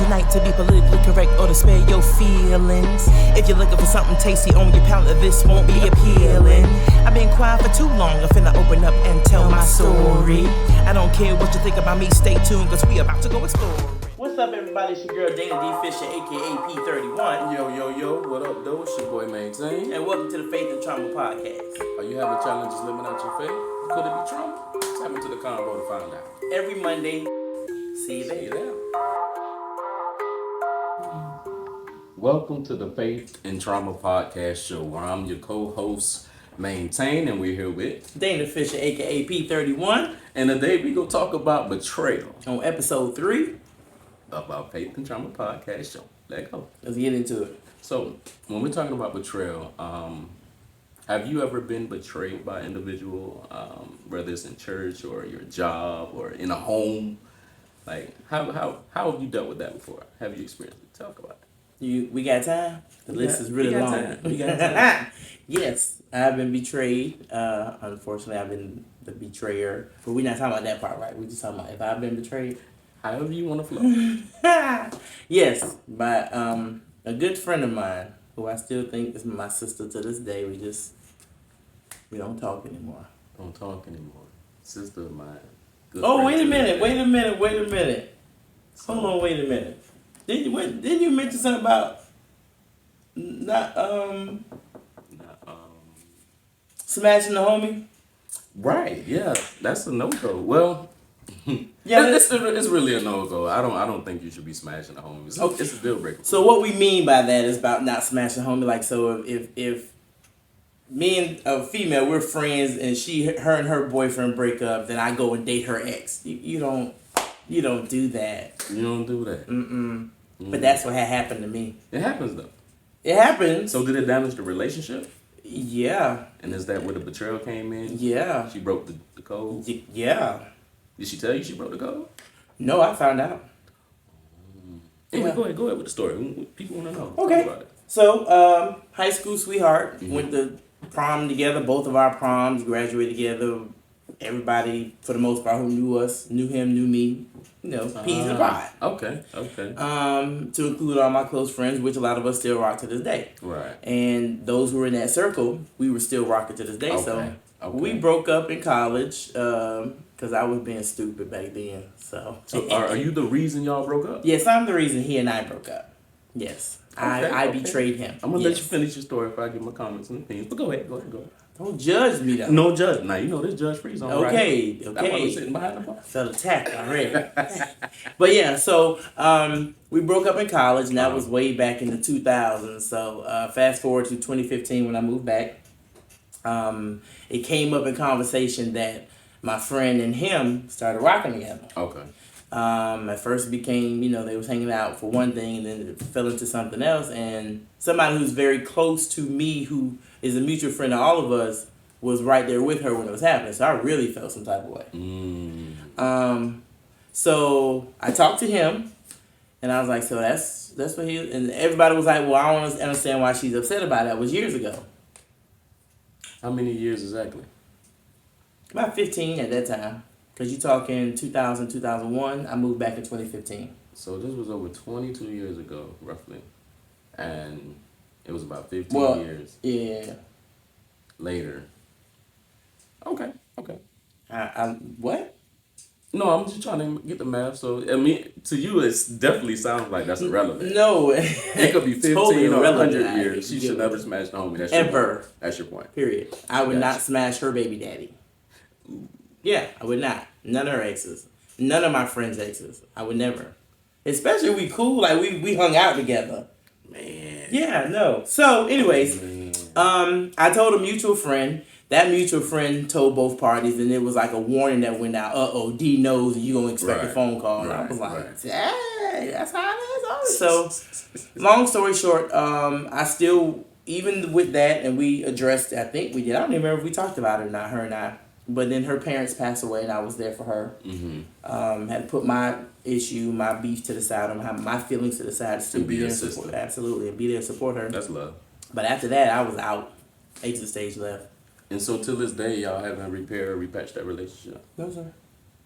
tonight to be politically correct or to spare your feelings. If you're looking for something tasty on your palate, this won't be appealing. I've been quiet for too long, I'm finna open up and tell my story. I don't care what you think about me, stay tuned, cause we about to go explore. What's up, everybody? It's your girl Dana D. Fisher, aka P31. Yo, what up, though? It's your boy Maintain. And welcome to the Faith and Trauma Podcast. Are you having challenges living out your faith? Could it be trauma? Tap into the convo to find out. Every Monday. See you there. Welcome to the Faith and Trauma Podcast show, where I'm your co-host, Maintain, and we're here with Dana Fisher, aka P31. And today we gonna talk about betrayal. On episode 3 of our Faith and Trauma Podcast show. Let's go. Let's get into it. So, when we're talking about betrayal, have you ever been betrayed by an individual, whether it's in church or your job or in a home? Like, how have you dealt with that before? Have you experienced it? Talk about it. We got time? The list is really long. We got time. Yes, I've been betrayed. Unfortunately, I've been the betrayer. But we're not talking about that part, right? We're just talking about if I've been betrayed. However you want to flow. Yes, by a good friend of mine, who I still think is my sister to this day. We don't talk anymore. Don't talk anymore. Sister of mine. Wait a minute. So, hold on, wait a minute. Didn't you mention something about smashing the homie? Right, yeah. That's a no-go. Well, yeah, it's really a no-go. I don't think you should be smashing the homies. Okay. It's a deal breaker. So what we mean by that is about not smashing the homie. Like, so if me and a female, we're friends, and her and her boyfriend break up, then I go and date her ex. You don't do that. You don't do that. But that's what had happened to me. It happens though. It happens. So did it damage the relationship? Yeah. And is that where the betrayal came in? Yeah. She broke the code? Yeah. Did she tell you she broke the code? No, I found out. Anyway, go ahead with the story. People want to know. Okay. Talk about it. So, high school sweetheart, went to prom together, both of our proms, graduated together. Everybody, for the most part, who knew us, knew him, knew me, peas in the pot. Okay. To include all my close friends, which a lot of us still rock to this day. Right. And those who were in that circle, we were still rocking to this day. Okay. So we broke up in college because I was being stupid back then. So are you the reason y'all broke up? Yes, I'm the reason he and I broke up. Yes. I betrayed him. I'm going to let you finish your story if I give my comments and opinions. But go ahead. Don't judge me, though. No judge. Now, this judge-free zone, okay, right? That's why we're sitting behind the bar. Felt attacked already. But yeah, so we broke up in college, and that was way back in the 2000s. So fast forward to 2015 when I moved back. It came up in conversation that my friend and him started rocking together. Okay. At first it became, they was hanging out for one thing, and then it fell into something else. And somebody who's very close to me, who is a mutual friend of all of us, was right there with her when it was happening. So I really felt some type of way. So I talked to him, and I was like, so that's what he. And everybody was like, well, I don't understand why she's upset about it. That was years ago. How many years exactly? About 15 at that time. Because you're talking 2000, 2001. I moved back in 2015. So this was over 22 years ago, roughly. And it was about 15 years. Yeah. Later. Okay. What? No, I'm just trying to get the math. So, I mean, to you, it definitely sounds like that's irrelevant. No. It could be 15 totally or 100 years. She should never smash the homie. That's your point. Period. I would not smash her baby daddy. Yeah, I would not. None of her exes. None of my friends' exes. I would never. Especially if we cool, like we hung out together. Man. Yeah, no. So, anyways, I told a mutual friend. That mutual friend told both parties, and it was like a warning that went out. D knows, and you gonna expect a phone call. And I was like, hey, that's how it is. So, long story short, I still, even with that, and we addressed. I think we did. I don't even remember if we talked about it or not. Her and I. But then her parents passed away, and I was there for her. Had to put my issue, my beef to the side, my feelings to the side, to still be there and support. Absolutely, and be there and support her. That's love. But after that, I was out. Exit stage left. And so till this day, y'all haven't repaired or repatched that relationship? No, sir.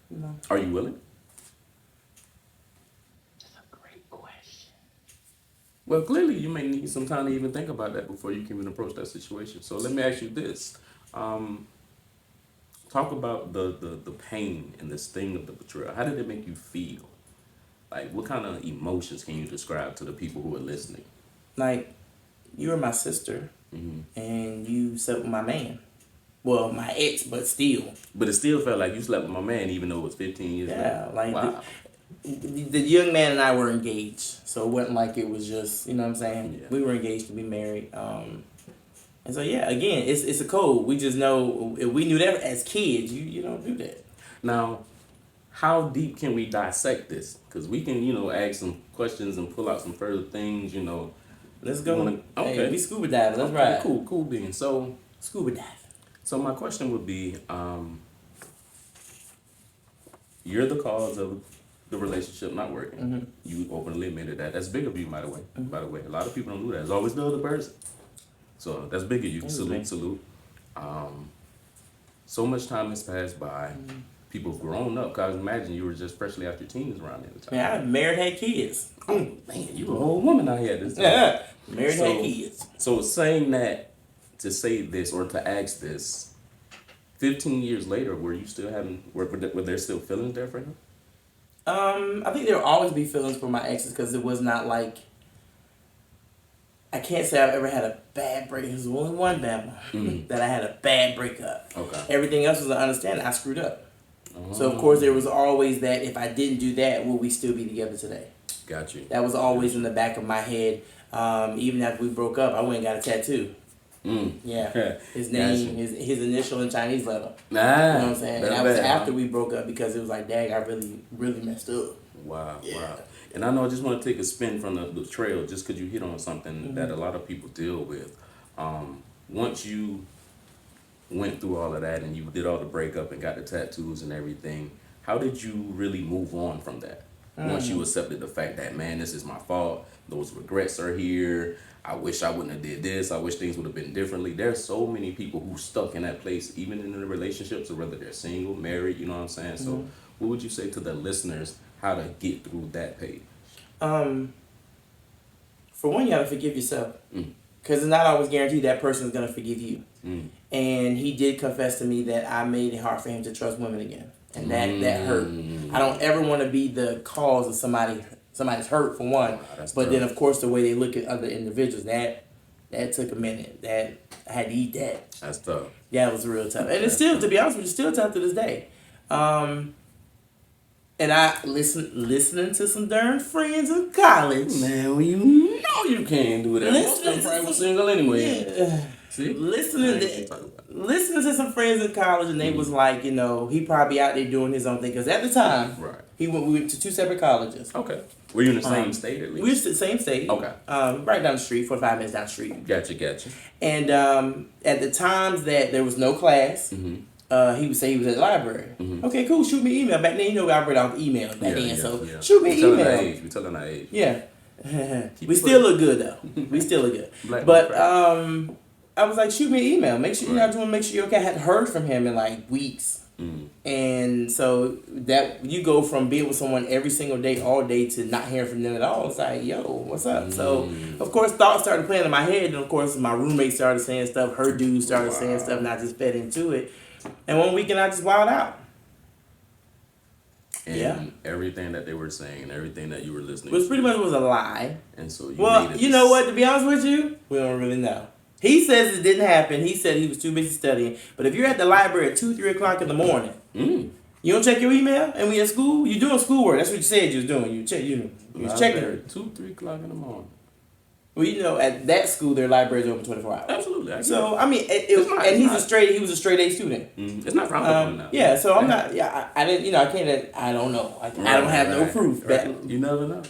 No. Are you willing? That's a great question. Well, clearly you may need some time to even think about that before you can even approach that situation. So let me ask you this. Talk about the pain and the sting of the betrayal. How did it make you feel? Like, what kind of emotions can you describe to the people who are listening? Like, you were my sister, and you slept with my man. Well, my ex, but still. But it still felt like you slept with my man, even though it was 15 years later. Yeah, like wow. the young man and I were engaged, so it wasn't like it was just, you know what I'm saying? Yeah. We were engaged to be married. And so yeah, again, it's a code. We just know if we knew that as kids, you don't do that. Now, how deep can we dissect this? Because we can, ask some questions and pull out some further things, Let's go. Okay. Hey, we scuba diving. Let's ride. Cool being. So, Scuba diving. So my question would be, you're the cause of the relationship not working. You openly admitted that. That's big of you, by the way. By the way, a lot of people don't do that. It's always the other person. So that's big of you. Salute. So much time has passed by. People have grown up. Cause imagine you were just freshly out your teens around that time. Man, I married, had kids. Oh man, you an old woman out here this time. Yeah, married, had kids. So saying that to say this or to ask this, 15 years later, were there still feelings there for him? I think there will always be feelings for my exes because it was not like, I can't say I've ever had a bad breakup. There's only one bad one that I had a bad breakup. Okay. Everything else was an understanding. I screwed up. So of course there was always that if I didn't do that, will we still be together today? Got you. That was always in the back of my head. Even after we broke up, I went and got a tattoo. Yeah. His name, his initial in Chinese letter. You know what I'm saying? And that was after we broke up because it was like, dang, I really, really messed up. Wow. And I know I just want to take a spin from the betrayal just because you hit on something that a lot of people deal with. Once you went through all of that and you did all the breakup and got the tattoos and everything, how did you really move on from that? Once you accepted the fact that, man, this is my fault, those regrets are here, I wish I wouldn't have did this, I wish things would have been differently. There's so many people who stuck in that place, even in the relationships, or whether they're single, married, you know what I'm saying? So what would you say to the listeners how to get through that page? For one, you gotta forgive yourself. Because it's not always guaranteed that person's gonna forgive you. And he did confess to me that I made it hard for him to trust women again. And that hurt. I don't ever want to be the cause of somebody's hurt, for one. But then, of course, the way they look at other individuals, that took a minute. That I had to eat that. That's tough. Yeah, it was real tough. And it's still, to be honest with you, still tough to this day. And I listening to some darn friends in college. Man, well, you know you can't do that. Most of them probably was single anyway. Yeah. See? Listening to some friends in college, and they was like, he probably out there doing his own thing. Because at the time, we went to two separate colleges. Okay. Were you in the same state at least? We were in the same state. Okay. Right down the street, 45 minutes down the street. Gotcha. And at the times that there was no class, he would say he was at the library. Okay, cool. Shoot me an email. Back then, we operated off email back then. So shoot me an email. We telling our age. Yeah. We still look good though. We still look good. But I was like, shoot me an email. Make sure I just want to make sure you're okay. I hadn't heard from him in like weeks. And so that you go from being with someone every single day, all day, to not hearing from them at all. It's like, yo, what's up? So of course thoughts started playing in my head, and of course my roommate started saying stuff, her dude started saying stuff, and I just fed into it. And one weekend I just wilded out. And everything that they were saying and everything that you were listening to. Which pretty much was a lie. And so you know what, to be honest with you, we don't really know. He says it didn't happen. He said he was too busy studying. But if you're at the library at 2, 3 o'clock in the morning, you don't check your email, and we at school, you're doing schoolwork. That's what you said you was doing. You was checking it. 2, 3 o'clock in the morning. Well, at that school, their library is open 24 hours. Absolutely. So, I mean, he was a straight A student. It's not wrong now. Yeah, so I'm not, I didn't, I can't, I don't know. I don't have no proof. You never know.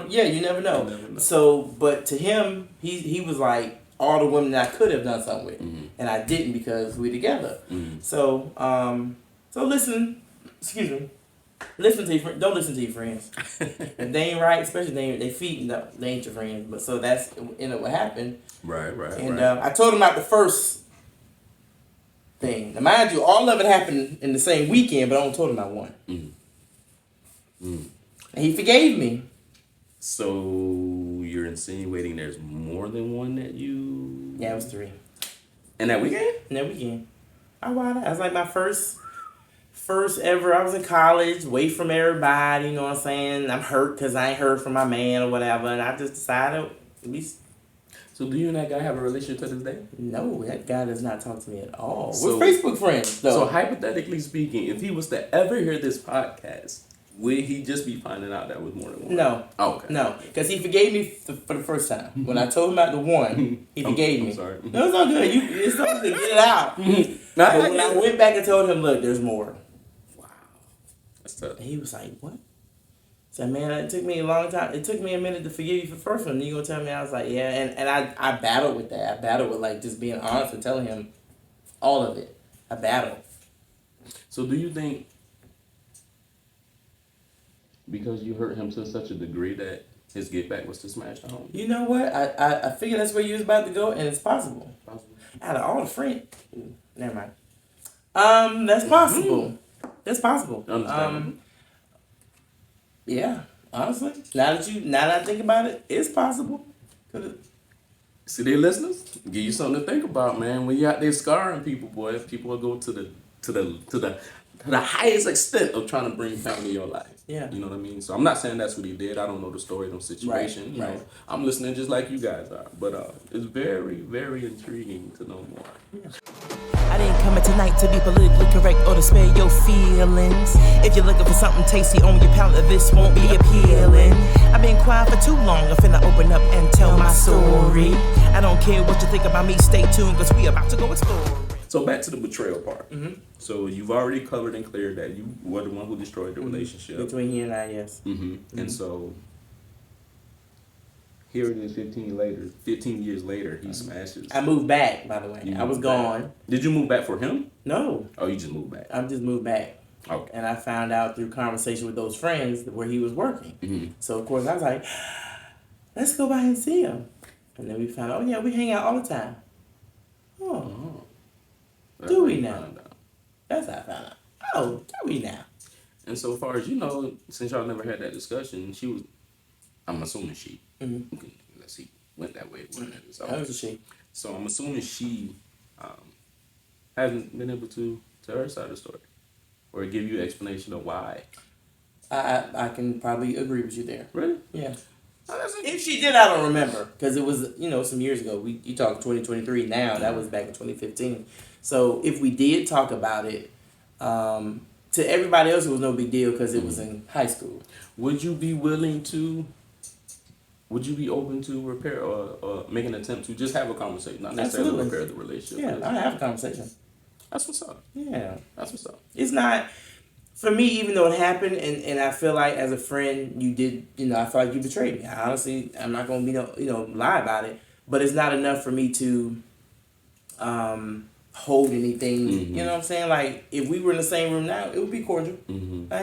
You never know. So, but to him, he was like, all the women that I could have done something with. And I didn't because we're together. So, listen to your friends. Don't listen to your friends. If they ain't right, especially they feeding, they ain't your friends. But so that's what happened. Right. And I told him about the first thing. Now, mind you, all of it happened in the same weekend, but I only told him about one. And he forgave me. So you're insinuating there's more than one that you... Yeah, it was 3. And that weekend? And that weekend. I wild out. It was like my first ever. I was in college, away from everybody, you know what I'm saying? I'm hurt because I ain't heard from my man or whatever, and I just decided, at least... So do you and that guy have a relationship to this day? No, that guy does not talk to me at all. So, We're Facebook friends, though. So hypothetically speaking, if he was to ever hear this podcast, would he just be finding out that was more than one? No. Oh, okay. No, because he forgave me for the first time. When I told him about the one, he forgave me. I'm sorry. No, it's all good. It's something to get it out. But when I went back and told him, look, there's more. Wow. That's tough. And he was like, what? I said, man, it took me a long time. It took me a minute to forgive you for the first one. And you gonna tell me? I was like, yeah. And I battled with that. I battled with like just being honest and telling him all of it. I battled. So do you think because you hurt him to such a degree that his get back was to smash the home? You know what? I figured that's where you was about to go, and it's possible. Out of all the friends, never mind. That's possible. That's possible. Yeah, honestly, now that I think about it, it's possible. See, there, listeners, give you something to think about, man. When you out there scarring people, boy, people will go to the highest extent of trying to bring family in your life. Yeah. You know what I mean? So I'm not saying that's what he did. I don't know the story of the situation. Right. You know, I'm listening just like you guys are. But it's very, very intriguing to know more. Yeah. I didn't come here tonight to be politically correct or to spare your feelings. If you're looking for something tasty on your palate, this won't be appealing. I've been quiet for too long. I'm finna open up and tell my story. I don't care what you think about me. Stay tuned, because we about to go exploring. So back to the betrayal part. Mm-hmm. So you've already covered and cleared that you were the one who destroyed the relationship. Between he and I, yes. Mm-hmm. Mm-hmm. And so here it is 15 years later, he smashes. I moved back, by the way. I was gone. Did you move back for him? No. Oh, you just moved back. I just moved back. Okay. And I found out through conversation with those friends where he was working. Mm-hmm. So, of course, I was like, let's go by and see him. And then we found out, oh, yeah, we hang out all the time. Oh. Do we now? That's how I found out. Oh, do we now? And so far as you know, since y'all never had that discussion, she was, I'm assuming she, let's see, went that way. That was a she. So I'm assuming she hasn't been able to tell her side of the story or give you an explanation of why. I can probably agree with you there. Really? Yeah. If she did, I don't remember, because it was, some years ago. You talk 2023 now. That was back in 2015. So if we did talk about it, to everybody else it was no big deal because it was in high school. Would you be open to repair or make an attempt to just have a conversation, not necessarily repair the relationship? Yeah, I have a conversation. That's what's up. Yeah. That's what's up. It's not, for me, even though it happened, and I feel like as a friend, you did, I feel like you betrayed me. Honestly, I'm not going to lie about it, but it's not enough for me to hold anything. You know what I'm saying? Like, if we were in the same room now, it would be cordial. I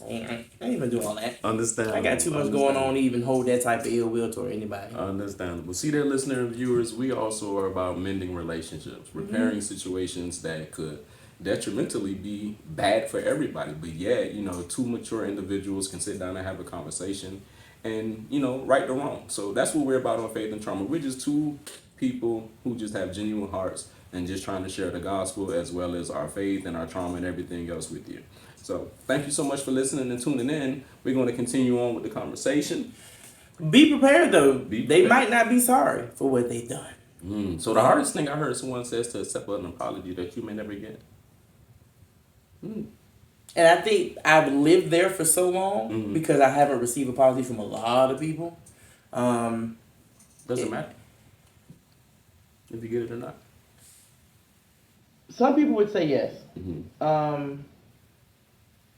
ain't even doing all that. Understandable. I got too much going on to even hold that type of ill will toward anybody. Understandable. See there, listener and viewers, we also are about mending relationships, repairing situations that could detrimentally be bad for everybody. But yet, two mature individuals can sit down and have a conversation and, right the wrong. So that's what we're about on Faith and Trauma. We're just two people who just have genuine hearts and just trying to share the gospel as well as our faith and our trauma and everything else with you. So thank you so much for listening and tuning in. We're going to continue on with the conversation. Be prepared, though. They might not be sorry for what they've done. So the hardest thing I heard someone says to accept an apology that you may never get. And I think I've lived there for so long because I haven't received apology from a lot of people. Doesn't matter if you get it or not. Some people would say yes.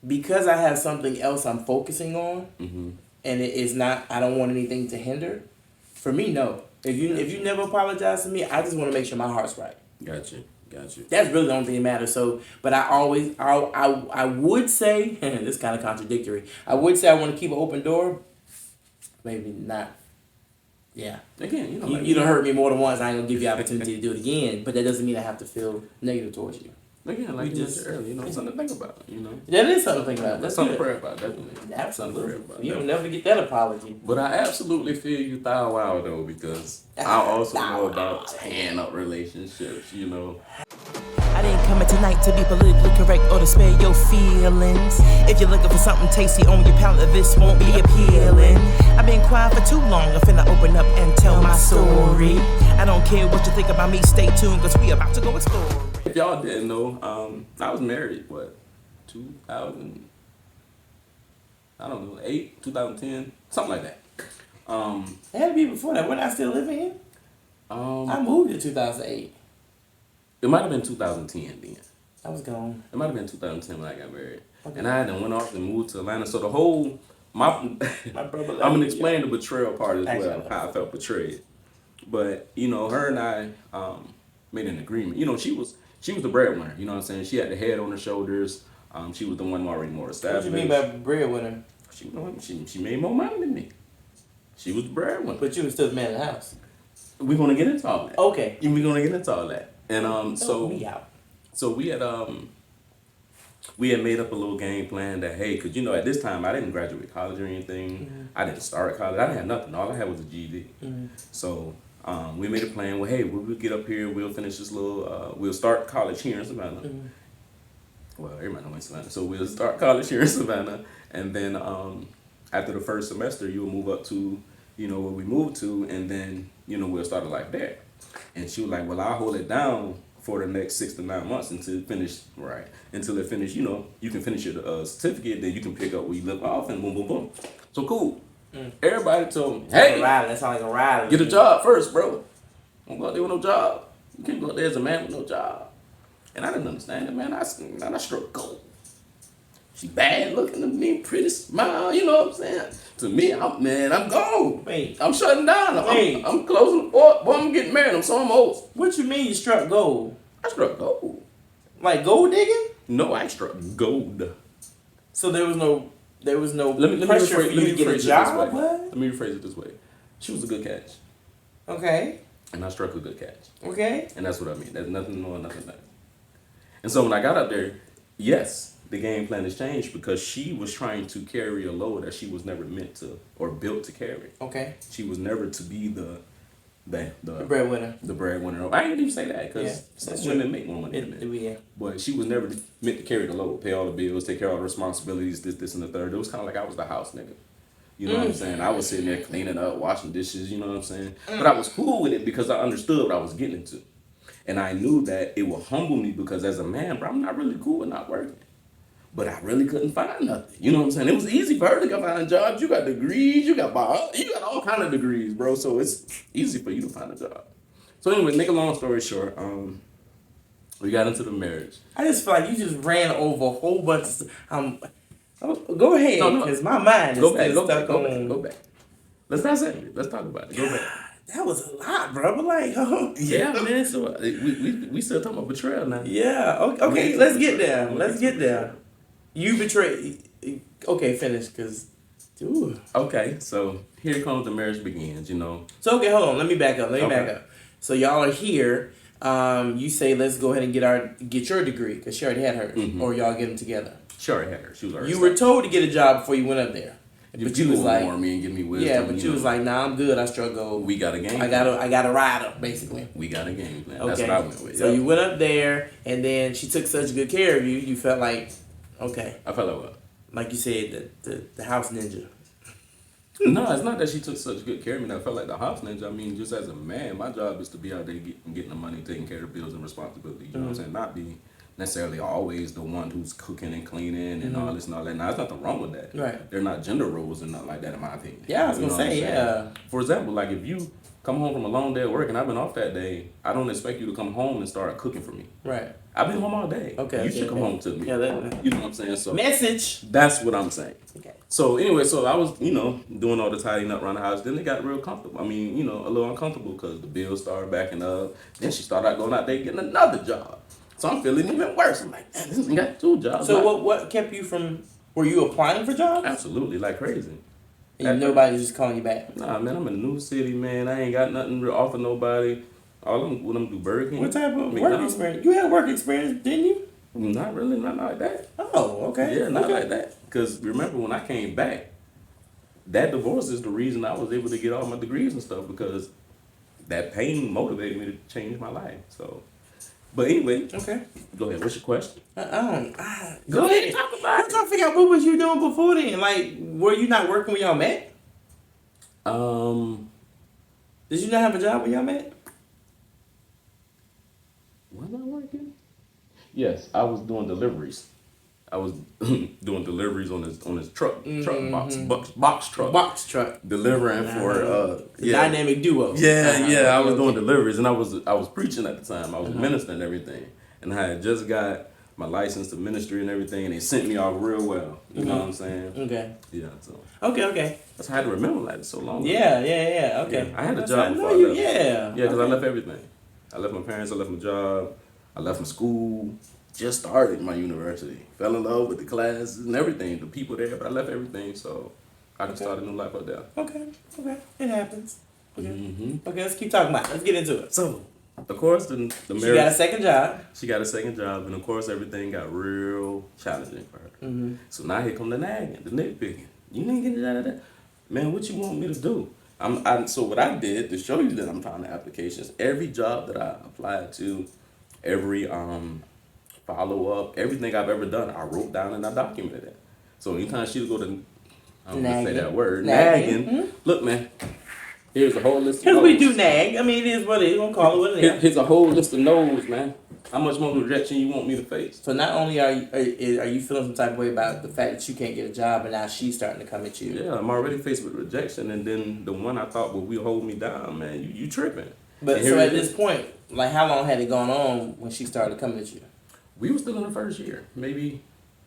Because I have something else I'm focusing on, and it is not, I don't want anything to hinder. For me, no. If you never apologize to me, I just want to make sure my heart's right. Gotcha. That's really the only thing that matters. So, but I would say, this is kind of contradictory. I would say I want to keep an open door. Maybe not. Yeah. Again, you done hurt me more than once. I ain't gonna give you the opportunity to do it again. But that doesn't mean I have to feel negative towards you. Again, like you mentioned earlier, you know, something to think about, you know. That is something to think about. That's something to good. pray about, definitely. Absolutely. You'll never get that apology. But I absolutely feel you thou wow though, because I also know about tearing up relationships, you know. I didn't come in tonight to be politically correct or to spare your feelings. If you're looking for something tasty on your palate, this won't be appealing. I've been quiet for too long, I'm finna open up and tell my story. I don't care what you think about me, stay tuned, cause we about to go explore. If y'all didn't know, I was married, 2000, I don't know, 8, 2010, something like that. It had to be before that. When I still living here? I moved in 2008. It might have been 2010 then. I was gone. It might have been 2010 when I got married. Okay. And I then went off and moved to Atlanta. So the whole, my brother, I'm going to explain the betrayal part as well, how I felt betrayed. But, you know, her and I made an agreement. You know, she was the breadwinner, you know what I'm saying? She had the head on her shoulders. She was the one already more established. What do you mean by breadwinner? She made more money than me. She was the breadwinner. But you were still the man of the house. We're going to get into all that. Okay. We're going to get into all that. And so we had made up a little game plan that, hey, because, you know, at this time, I didn't graduate college or anything. Mm-hmm. I didn't start college. I didn't have nothing. All I had was a GED. Mm-hmm. So we made a plan. Well, hey, we'll get up here. We'll finish this little, we'll start college here in Savannah. Mm-hmm. Well, everybody knows Savannah. So we'll start college here in Savannah. And then after the first semester, you'll move up to, you know, where we moved to. And then, you know, we'll start a life there. And she was like, well, I'll hold it down for the next 6 to 9 months until it finish, you know, you can finish your certificate, then you can pick up where you left off and boom, boom, boom. So cool. Everybody told me, hey, that sounds like a ride. Get a job first, bro. Don't go out there with no job. You can't go out there as a man with no job. And I didn't understand it, man. I struck gold. She bad looking to me, pretty smile, you know what I'm saying? To me, I'm gone. Wait. I'm shutting down. I'm closing the door. Boy, I'm getting married. I'm so almost. What you mean you struck gold? I struck gold. Like gold digging? No, I struck gold. So there was no let me pressure for you to get a job? Let me rephrase it this way. She was a good catch. Okay. And I struck a good catch. Okay. And that's what I mean. There's nothing more, nothing less. And so when I got up there, yes, the game plan has changed because she was trying to carry a load that she was never meant to or built to carry. Okay. She was never to be the breadwinner. The breadwinner. I didn't even say that because some women make more money than men. Yeah. But she was never meant to carry the load, pay all the bills, take care of all the responsibilities, this, and the third. It was kind of like I was the house nigga. You know what I'm saying? I was sitting there cleaning up, washing dishes, you know what I'm saying? But I was cool with it because I understood what I was getting into. And I knew that it would humble me because as a man, bro, I'm not really cool with not working. But I really couldn't find nothing. You know what I'm saying? It was easy for her to go find jobs. You got degrees, you got all kind of degrees, bro. So it's easy for you to find a job. So anyway, make a long story short, we got into the marriage. I just feel like you just ran over a whole bunch of stuff. Go ahead, because my mind is stuck on... Go back. Let's not say it. Let's talk about it. Go back. That was a lot, bro. But like, yeah, man. So we still talking about betrayal now. Yeah. Okay. Let's get there. Let's get there. You betrayed. Okay, finish, cause. Ooh. Okay, so here comes the marriage begins. You know. So okay, hold on. Let me back up. Back up. So y'all are here. You say let's go ahead and get your degree, cause she already had hers, or y'all get them together. She already had her. She was already. You were told to get a job before you went up there. But you was like, warn me and give me wisdom. Yeah, but you was like, nah, I'm good. I struggle. We got a game. I got a rider, basically. We got a game plan. Okay. That's what I went with. So you went up there, and then she took such good care of you. You felt like, okay. I felt like what? Like you said, the house ninja. No, it's not that she took such good care of me. I felt like the house ninja. I mean, just as a man, my job is to be out there getting the money, taking care of bills and responsibilities. You know what I'm saying? Not be necessarily always the one who's cooking and cleaning and all this and all that. Now, there's nothing wrong with that. Right. They're not gender roles and nothing like that, in my opinion. Yeah, I was going to say, yeah. For example, like if you come home from a long day at work and I've been off that day, I don't expect you to come home and start cooking for me. Right. I've been home all day. Okay. You should come home to me. Yeah, you know what I'm saying? So message. That's what I'm saying. Okay. So anyway, so I was, doing all the tidying up around the house. Then it got real comfortable. I mean, a little uncomfortable because the bills started backing up. Then she started out going out there getting another job. So I'm feeling even worse. I'm like, man, this nigga got 2 jobs. So what kept you from, were you applying for jobs? Absolutely, like crazy. And nobody's just calling you back? Nah, man, I'm in a new city, man. I ain't got nothing to offer nobody. All I'm do Burger King. What type of work experience? You had work experience, didn't you? Not really, not like that. Oh, okay. Yeah, not like that. Because remember when I came back, that divorce is the reason I was able to get all my degrees and stuff, because that pain motivated me to change my life. So, but anyway, Okay. Go ahead. What's your question? Go ahead. Talk about it. I'm trying to figure out what was you doing before then. Like, were you not working when y'all met? Did you not have a job when y'all met? Was I working? Yes, I was doing deliveries. I was doing deliveries on his truck box truck. Box truck. Delivering for dynamic duo. Yeah, I was doing deliveries, and I was preaching at the time. I was ministering and everything, and I had just got my license to ministry and everything, and they sent me off real well. You know what I'm saying? Okay. Yeah. So. Okay. That's how I had to remember like so long. Yeah. Okay. Yeah, I had a job before I left. Yeah, because I left everything. I left my parents. I left my job. I left from school. Just started my university. Fell in love with the classes and everything, the people there, but I left everything, so I can start a new life up there. Okay. It happens. Okay. Mm-hmm. Okay, let's keep talking about it. Let's get into it. So, of course, the marriage... She got a second job. She got a second job, and of course, everything got real challenging for her. Mm-hmm. So now here come the nagging, the nitpicking. You didn't get it out of that. Man, what you want me to do? So what I did, to show you that I'm trying to applications, every job that I applied to, every... follow up, everything I've ever done, I wrote down and I documented it. So anytime she would go to, I don't want to say that word, nagging. Mm-hmm. Look, man, here's a whole list of no's. Because we do nag. I mean, it is what it is. We're going to call it what it is. Here's a whole list of no's, man. How much more rejection you want me to face? So not only are you feeling some type of way about the fact that you can't get a job, but now she's starting to come at you. Yeah, I'm already faced with rejection, and then the one I thought would hold me down, man, you tripping. But so at this point, like how long had it gone on when she started coming at you? We were still in the first year, maybe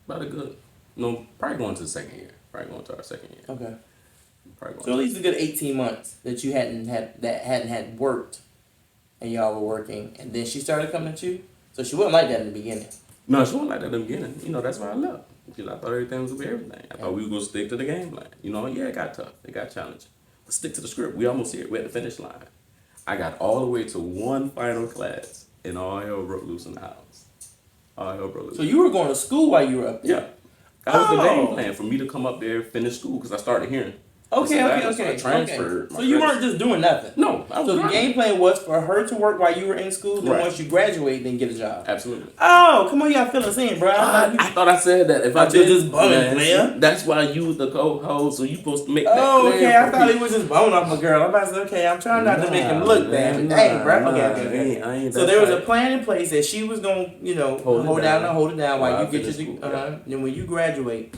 about probably going to the second year. Probably going to our second year. Okay. So at least a good 18 months that you hadn't had worked, and y'all were working, and then she started coming at you. So she wasn't like that in the beginning. No, she wasn't like that in the beginning. You know, that's why I left, because I thought everything was gonna be everything. I thought we were gonna stick to the game plan. You know, yeah, it got tough, it got challenging, but stick to the script. We almost here. We're at the finish line. I got all the way to one final class, and all hell broke loose in the house. So you were going to school while you were up there? Yeah. That was the game plan, for me to come up there, finish school, because I started hearing. Okay. So I transferred. So you weren't just doing nothing? No. So the game plan was for her to work while you were in school, then once you graduate, then get a job? Absolutely. Oh, come on, you gotta fill us in, bro. I thought I said that. If I did just bumming, man. That's why you the co-host, so you supposed to make that clear. Okay, I thought he was just boning off my girl. I'm about to say, okay, I'm trying not to make him look bad. Dang, bro. Okay. I ain't so there was a plan in place that she was gonna, hold it down while you get your degree. Then when you graduate.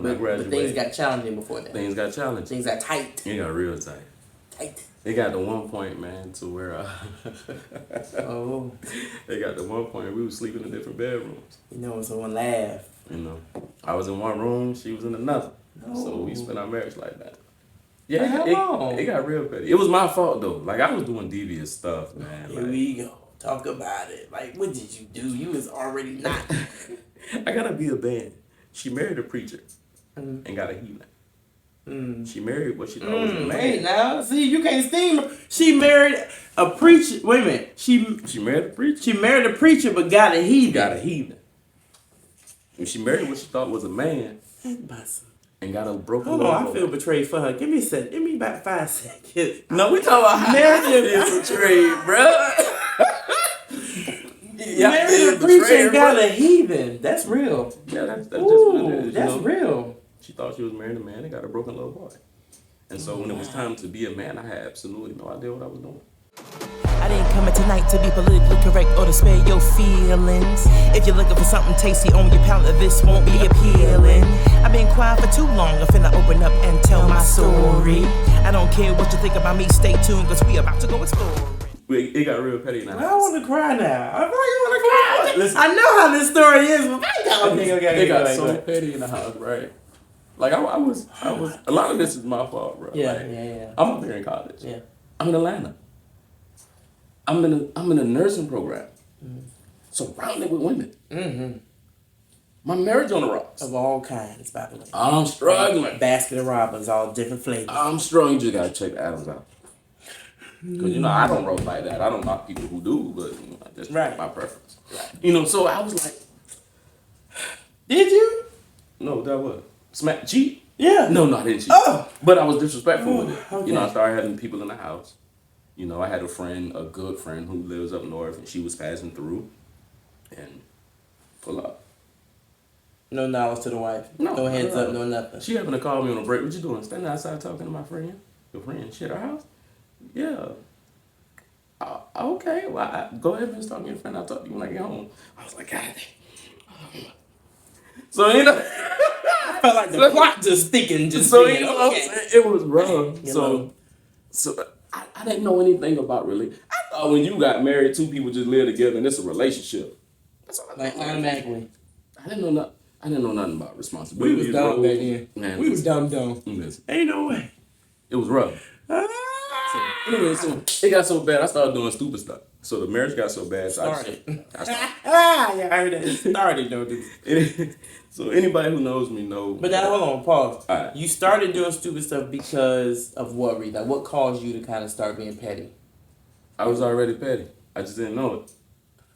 But things got challenging before that. Things got challenging. Things got tight. It got real tight. It got to one point, man, to where it got to one point we were sleeping in different bedrooms. Someone laughed. I was in one room, she was in another. No. So we spent our marriage like that. Yeah, it got real petty. It was my fault though. Like I was doing devious stuff, man. Here we go. Talk about it. Like, what did you do? You was already not. I gotta be a band. She married a preacher. And got a heathen. She married what she thought was a man. Wait, now, see, you can't steam her. She married a preacher. Wait a minute. She married a preacher. She married a preacher, but got a heathen. And she married what she thought was a man. And got a broken. Hold on, I feel betrayed for her. Give me a second. Give me about 5 seconds. No, we talking about marriage betrayed, bro. Married a preacher and got a heathen. That's real. Yeah, that's just what it is. That's real. She thought she was married a man and got a broken little boy. And so when it was time to be a man, I had absolutely no idea what I was doing. I didn't come here tonight to be politically correct or to spare your feelings. If you're looking for something tasty on your palate, this won't be appealing. I've been quiet for too long, I'm finna open up and tell my story. I don't care what you think about me, stay tuned, cause we about to go exploring. It got real petty now. I want to cry now. I really want to cry. Listen, I know how this story is, but it got so petty in the house, right? Like I was. A lot of this is my fault, bro. Yeah. I'm up here in college. Yeah. I'm in Atlanta. I'm in a nursing program. Surrounded with women. Mm-hmm. My marriage on the rocks. Of all kinds, by the way. I'm struggling. Basket of Robbins, all different flavors. I'm struggling. You just gotta check the Adams out. Because, I don't roll like that. I don't knock people who do, but that's my preference. Right. So I was like, did you? No, that was. Cheat? Yeah. No, I didn't cheat. Oh. But I was disrespectful with it. Okay. I started having people in the house. I had a good friend who lives up north, and she was passing through and pull up. No knowledge to the wife. No heads up, no nothing. She happened to call me on a break. What you doing? Standing outside talking to my friend? Your friend? She at her house? Yeah. Okay. Well, go ahead and talk to your friend. I'll talk to you when I get home. I was like, God damn. So, I felt like the plot just thinking, it was rough. So I didn't know anything about really. I thought when you got married, two people just live together and it's a relationship. That's all I thought. Like automatically. I didn't know nothing about responsibility. We was dumb back then. Man, we was dumb. Ain't no way. It was rough. So it got so bad, I started doing stupid stuff. So the marriage got so bad. So I started. Yeah, I heard that. It started though. So anybody who knows me know. But now hold on, pause. All right. You started doing stupid stuff because of what reason? Like, what caused you to kind of start being petty? I was already petty. I just didn't know it.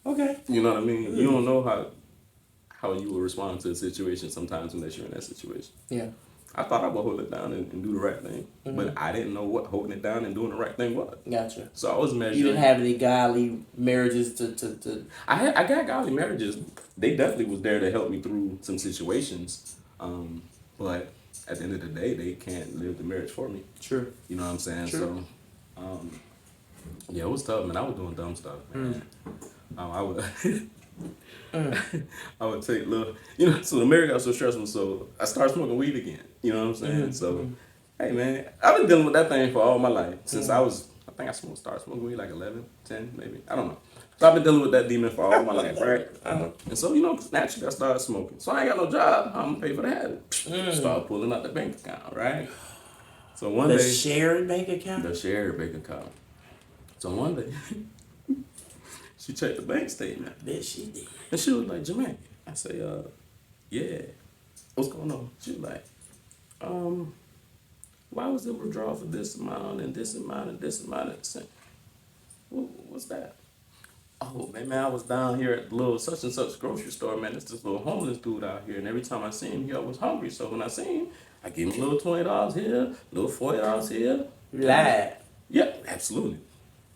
Okay. You know what I mean? Mm-hmm. You don't know how you will respond to a situation sometimes unless you're in that situation. Yeah. I thought I would hold it down and do the right thing, but I didn't know what holding it down and doing the right thing was. Gotcha. So I was measuring. You didn't have any godly marriages to. I got godly marriages. They definitely was there to help me through some situations, but at the end of the day, they can't live the marriage for me. True. You know what I'm saying? True. So, yeah, it was tough, man. I was doing dumb stuff, man. I would. I would take little, so the marriage got so stressful, so I started smoking weed again. You know what I'm saying? So, hey man, I've been dealing with that thing for all my life. Since I think I started smoking weed like 11, 10, maybe. I don't know. So I've been dealing with that demon for all my life, right? And so, naturally I started smoking. So I ain't got no job, I'm gonna pay for the habit. Start pulling out the bank account, right? So one day. The shared bank account? The shared bank account. So one day. She checked the bank statement. I bet she did. And she was like, Jermaine. I say, yeah. What's going on? She was like, why was there withdrawal for this amount and this amount and this amount at the same? What's that? Oh, man, I was down here at the little such and such grocery store, man. It's this little homeless dude out here. And every time I see him, I was hungry. So when I see him, I give him a little $20 here, a little $40 here. You lied. Yeah, absolutely.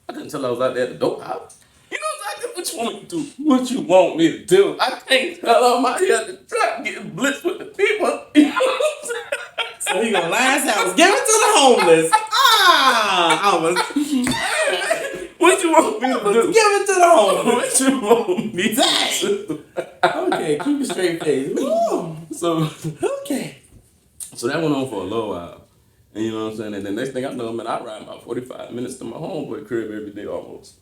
I couldn't tell I was out there at the dope house. You know exactly what you want me to do. What you want me to do. I can't tell I'm out here at the truck getting blitzed with the people. You know what I'm saying? So he gonna lie his house. Give it to the homeless. What you want me to do? Give it to the homeless. What you want me to do? Okay, keep a straight face. So, okay. So that went on for a little while. And you know what I'm saying? And the next thing I know, man, I ride about 45 minutes to my homeboy crib every day almost.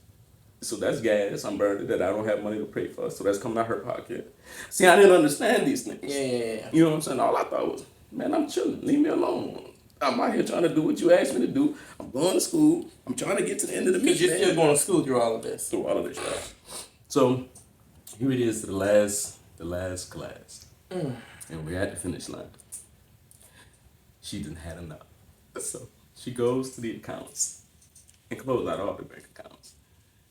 So that's gas I'm burning that I don't have money to pay for. So that's coming out her pocket. See, I didn't understand these things. Yeah. You know what I'm saying? All I thought was, man, I'm chilling. Leave me alone. I'm out here trying to do what you asked me to do. I'm going to school. I'm trying to get to the end of the mission. Because you're still going to school through all of this. Through all of this, yeah. So here it is to the last class. And we're at the finish line. She didn't have enough. So she goes to the accounts and closed out all the bank accounts.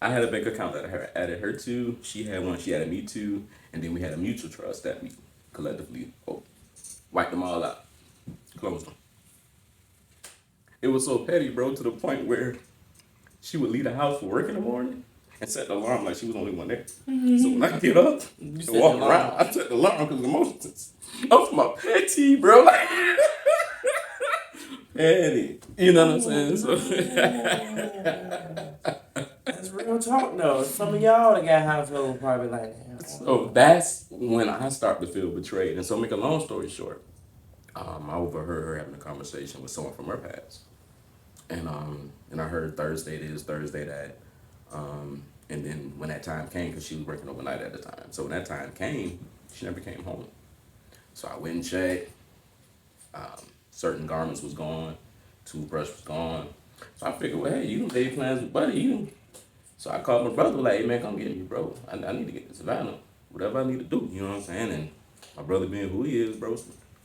I had a bank account that I added her to. She had one, she added me to. And then we had a mutual trust that we collectively wiped them all out. Closed them. It was so petty, bro, to the point where she would leave the house for work in the morning and set the alarm like she was the only one there. Mm-hmm. So when I get up and walk around, I set the alarm because of emotions. I was my petty, bro. Like, petty. You know what I'm saying? So that's real talk, though. Some of y'all that got household probably like that. So that's when I start to feel betrayed. And so make a long story short, I overheard her having a conversation with someone from her past. And I heard Thursday this, Thursday that. And then when that time came, because she was working overnight at the time. So when that time came, she never came home. So I went and checked. Certain garments was gone. Toothbrush was gone. So I figured, well, hey, you done made plans with Buddy. So I called my brother, like, hey, man, come get me, bro. I need to get to Savannah. Whatever I need to do, you know what I'm saying? And my brother being who he is, bro,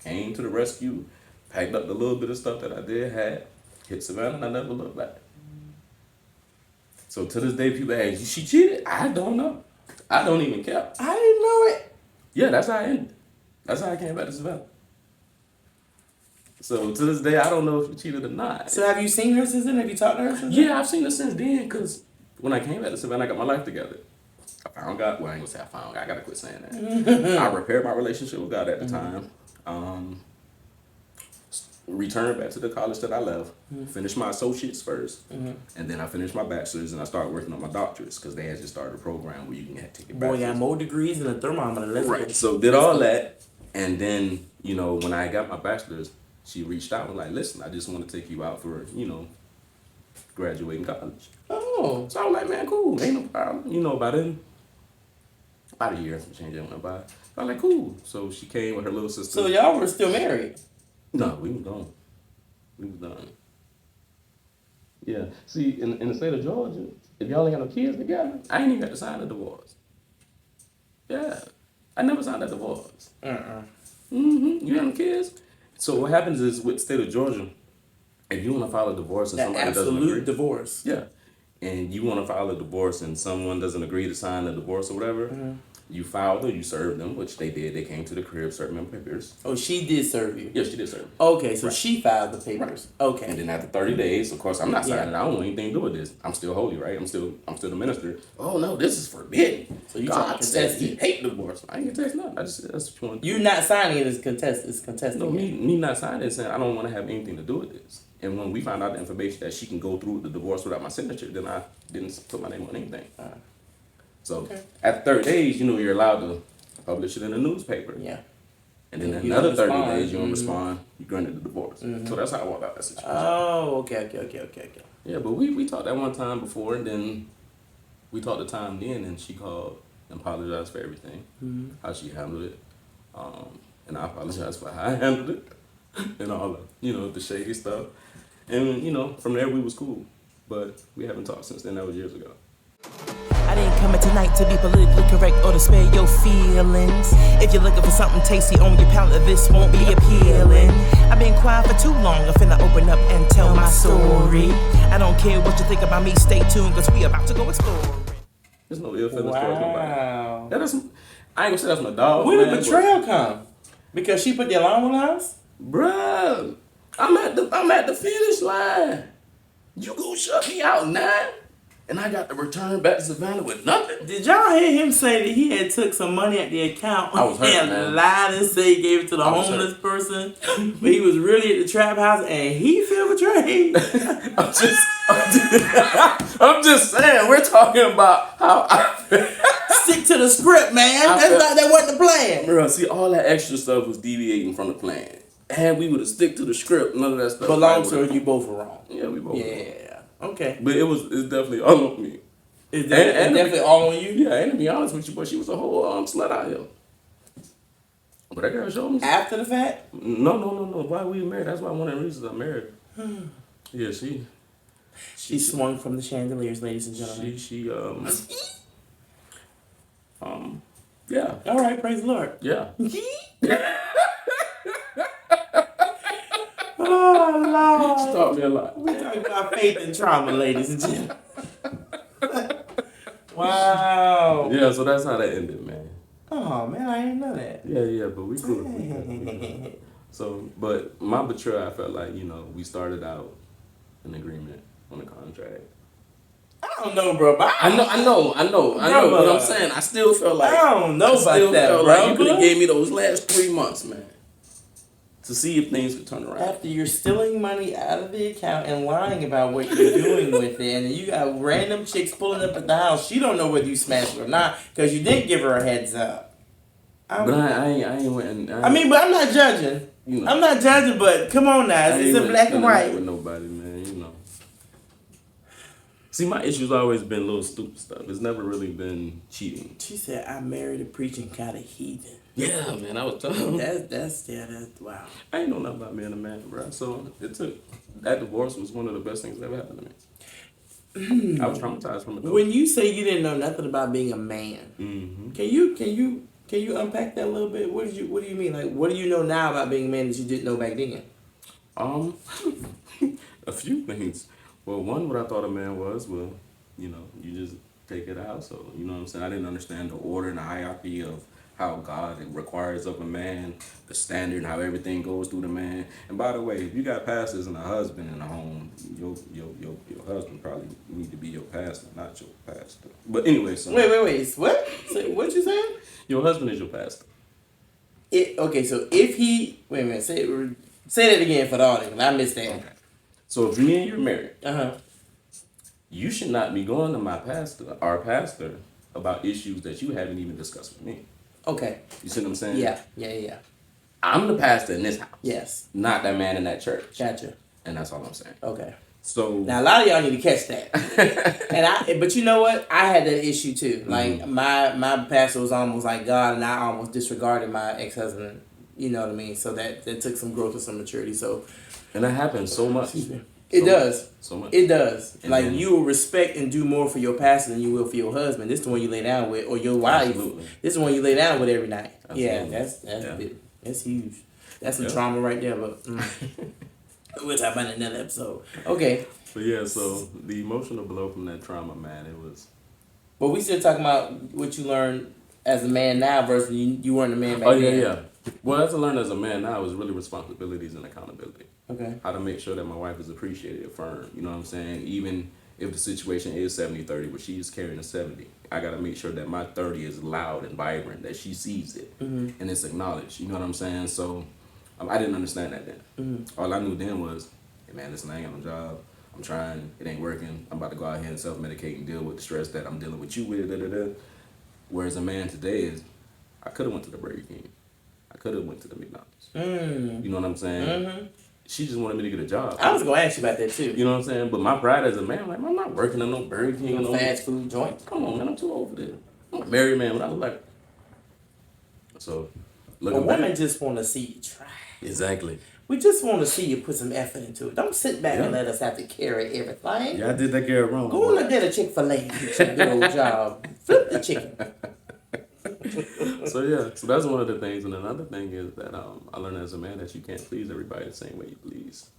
came to the rescue, packed up the little bit of stuff that I did have, hit Savannah, and I never looked back. So to this day, people ask, she cheated? I don't know. I don't even care. I didn't know it. Yeah, that's how I ended. That's how I came back to Savannah. So to this day, I don't know if she cheated or not. So have you seen her since then? Have you talked to her since then? Yeah, I've seen her since then, because when I came back to Savannah, I got my life together. I found God. Well, I ain't gonna say I found God. I gotta quit saying that. I repaired my relationship with God at the time. Returned back to the college that I left. Finished my associates first. And then I finished my bachelor's, and I started working on my doctorates, because they had just started a program where you can take your bachelor's. Boy, got more degrees than a thermometer. Let's Right. go. So did all that, and then, you know, when I got my bachelor's, she reached out and was like, listen, I just want to take you out for, you know, graduating college. Oh. So I was like, man, cool, ain't no problem. You know, about a year, some change went by. I was like, cool. So she came with her little sister. So y'all were still married? No, we was done. We was done. Yeah. See, in the state of Georgia, if y'all ain't got no kids together, I ain't even got to sign a divorce. Yeah. I never signed a divorce. You got no kids? So what happens is, with the state of Georgia, if you want to file a divorce and somebody doesn't agree, absolute divorce. yeah, and you want to file a divorce and someone doesn't agree to sign the divorce or whatever, you filed or you served them, which they did. They came to the crib, served them papers. Oh, she did serve you? Yeah, she did serve me. Okay, so she filed the papers. Right. Okay. And then after 30 days, of course, I'm not signing it. I don't want anything to do with this. I'm still holy, right? I'm still the minister. Oh no, this is forbidden. So you God says he hate divorce. I ain't gonna test nothing. I just that's what you want. You're not signing it as contested. It's contested. No, me not signing it saying I don't want to have anything to do with this. And when we found out the information that she can go through the divorce without my signature, then I didn't put my name on anything. So after 30 days, you know, you're allowed to publish it in the newspaper. Yeah. And then another 30 days, you don't respond, you granted the divorce. So that's how I walked out that situation. Oh, okay. Yeah, but we talked that one time before, and then we talked the time then, and she called and apologized for everything, how she handled it. And I apologized for how I handled it, and all the, you know, the shady stuff. And, you know, from there we was cool. But we haven't talked since then. That was years ago. I didn't come here tonight to be politically correct or to spare your feelings. If you're looking for something tasty on your palate, this won't be appealing. I've been quiet for too long, I'm finna open up and tell my story. I don't care what you think about me, stay tuned, cause we about to go exploring. There's no ill feelings towards nobody. I ain't gonna say that's my dog. Where did Betrayal come? Because she put the alarm on the house? Bruh, I'm at the finish line. You gonna shut me out now? And I got to return back to Savannah with nothing. Did y'all hear him say that he had took some money at the account and lied and say he gave it to the homeless person, but he was really at the trap house and he feel betrayed? I'm just saying, we're talking about how I stick to the script, man. That wasn't the plan. Bro, see, all that extra stuff was deviating from the plan. And we would have stick to the script, none of that stuff. But long story, you both were wrong. Yeah, we both were wrong. Okay. But it's definitely all on me. It's definitely all on you? Yeah, and to be honest with you, but she was a whole slut out here. But that girl showed me. After the fact? No. Why we married? That's why one of the reasons I married her. Yeah, she swung from the chandeliers, ladies and gentlemen. Yeah. All right, praise the Lord. Yeah. Oh, Lord. She taught me a lot. We're talking about faith and trauma, ladies and gentlemen. Wow. Yeah, so that's how that ended, man. Oh, man, I didn't know that. Yeah, but we grew. So, but my betrayal, I felt like, you know, we started out an agreement on the contract. I don't know, bro. I know. But I'm saying, I still felt like I don't know about that, bro. Like you could have gave me those last 3 months, man, to see if things could turn around. After you're stealing money out of the account and lying about what you're doing with it, and then you got random chicks pulling up at the house, she don't know whether you smashed her or not because you didn't give her a heads up. But I ain't went. But I'm not judging. You know, I'm not judging, but come on now, it's in black and white. With nobody, man, you know. See, my issue's always been little stupid stuff. It's never really been cheating. She said, "I married a preaching kind of heathen." Yeah, man, I was telling That's wow. I ain't know nothing about being a man, bro. So that divorce was one of the best things that ever happened to me. I was traumatized from it. When you say you didn't know nothing about being a man, can you unpack that a little bit? What do you mean? Like, what do you know now about being a man that you didn't know back then? A few things. Well, one, what I thought a man was, well, you know, you just take it out. So, you know what I'm saying? I didn't understand the order and the hierarchy of how God requires of a man, the standard, how everything goes through the man. And by the way, if you got pastors and a husband in the home, your husband probably need to be your pastor, not your pastor. But anyway, so Wait. What? What you saying? your husband is your pastor. Okay, so if he wait a minute, say that again for the audience. I missed that. Okay. So if me and you're married, Uh-huh. you should not be going to our pastor, about issues that you haven't even discussed with me. Okay. You see what I'm saying? Yeah. I'm the pastor in this house. Yes. Not that man in that church. Gotcha. And that's all I'm saying. Okay. So now a lot of y'all need to catch that. But you know what? I had that issue too. Like my pastor was almost like God, and I almost disregarded my ex-husband. You know what I mean? So that took some growth and some maturity. So, and that happens so much. It does. So much. It does. And like then, you will respect and do more for your pastor than you will for your husband. This is the one you lay down with, or your wife. Absolutely. This is the one you lay down with every night. Absolutely. Yeah, that's big. That's huge. That's some trauma right there. But we'll talk about it in another episode. Okay. But yeah, so the emotional blow from that trauma, man, it was. But we still talking about what you learned as a man now versus you weren't a man back then. Yeah. Well, as I learned as a man now, is really responsibilities and accountability. Okay. How to make sure that my wife is appreciated, affirmed. You know what I'm saying? Even if the situation is 70-30, where she's carrying a 70, I got to make sure that my 30 is loud and vibrant, that she sees it and it's acknowledged. You know what I'm saying? So I didn't understand that then. All I knew then was, hey man, listen, I ain't got no job. I'm trying. It ain't working. I'm about to go out here and self-medicate and deal with the stress that I'm dealing with you with. Whereas a man today is, I could have went to the Burger King. I could have went to the McDonald's. You know what I'm saying? She just wanted me to get a job. I was going to ask you about that too. You know what I'm saying? But my pride as a man, like, I'm not working in no Burger King. No fast food joint. Come on, man. I'm too old for this. I'm a married man, but I look like. So, a woman just want to see you try. Exactly. We just want to see you put some effort into it. Don't sit back and let us have to carry everything. Yeah, I did that carry wrong. Go on and get a Chick-fil-A. Get your good old job. Flip the chicken. So that's one of the things. And another thing is that I learned as a man that you can't please everybody the same way you please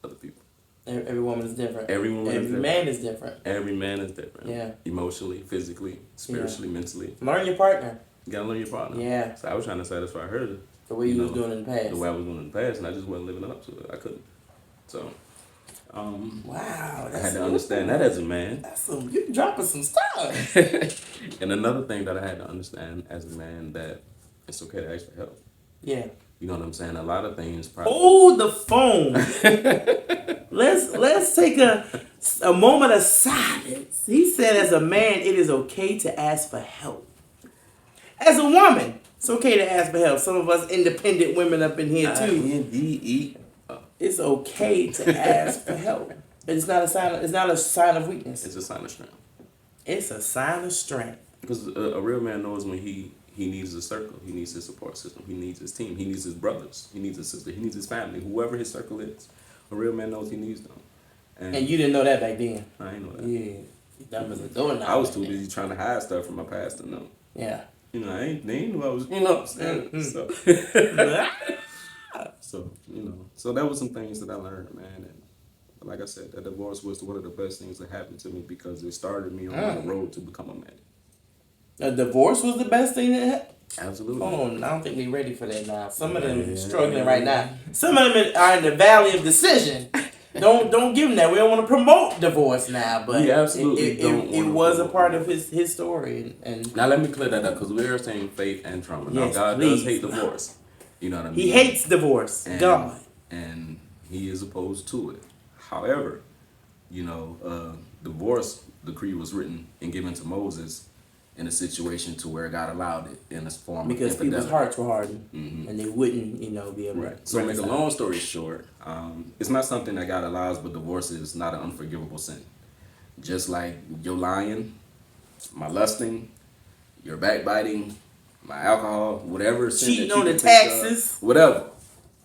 other people. Every woman is different. Every man is different. Every man is different. Yeah. Emotionally, physically, spiritually, mentally. Learn your partner. You gotta learn your partner. Yeah. So I was trying to satisfy her. The way you was doing in the past. The way I was doing in the past, and I just wasn't living up to it. I couldn't. So, wow. I had to understand that as a man. You're dropping some stuff. And another thing that I had to understand as a man, that it's okay to ask for help. Yeah. You know what I'm saying? A lot of things probably. Hold the phone. Let's take a moment of silence. He said as a man, it is okay to ask for help. As a woman, it's okay to ask for help. Some of us independent women up in here too. INDE. It's okay to ask for help. It's not a sign of weakness. It's a sign of strength. It's a sign of strength. Because a real man knows when he needs a circle, he needs his support system, he needs his team, he needs his brothers, he needs his sister, he needs his family, whoever his circle is. A real man knows he needs them. And you didn't know that back then. I didn't know that. Yeah. Dumb as a doorknob. I was too busy trying to hide stuff from my past to know. Yeah. You know, they knew I was, you know what I'm saying? So, you know, so that was some things that I learned, man. And like I said, that divorce was one of the best things that happened to me because it started me on my road to become a man. A divorce was the best thing that happened? Absolutely. Oh, I don't think they're ready for that now. Some of them are struggling right now. Some of them are in the valley of decision. Don't give them that. We don't want to promote divorce now, but we absolutely it was a part of his story. And now let me clear that up because we are saying faith and trauma. Now God does hate divorce. You know what I mean? He hates divorce. God. And he is opposed to it. However, you know, divorce decree was written and given to Moses in a situation to where God allowed it in this form because of infidelity. People's hearts were hardened and they wouldn't, be able to. So to make a long story short, it's not something that God allows, but divorce is not an unforgivable sin. Just like your lying, my lusting, your backbiting, my alcohol, whatever sin cheating that you on the can think taxes, of, whatever,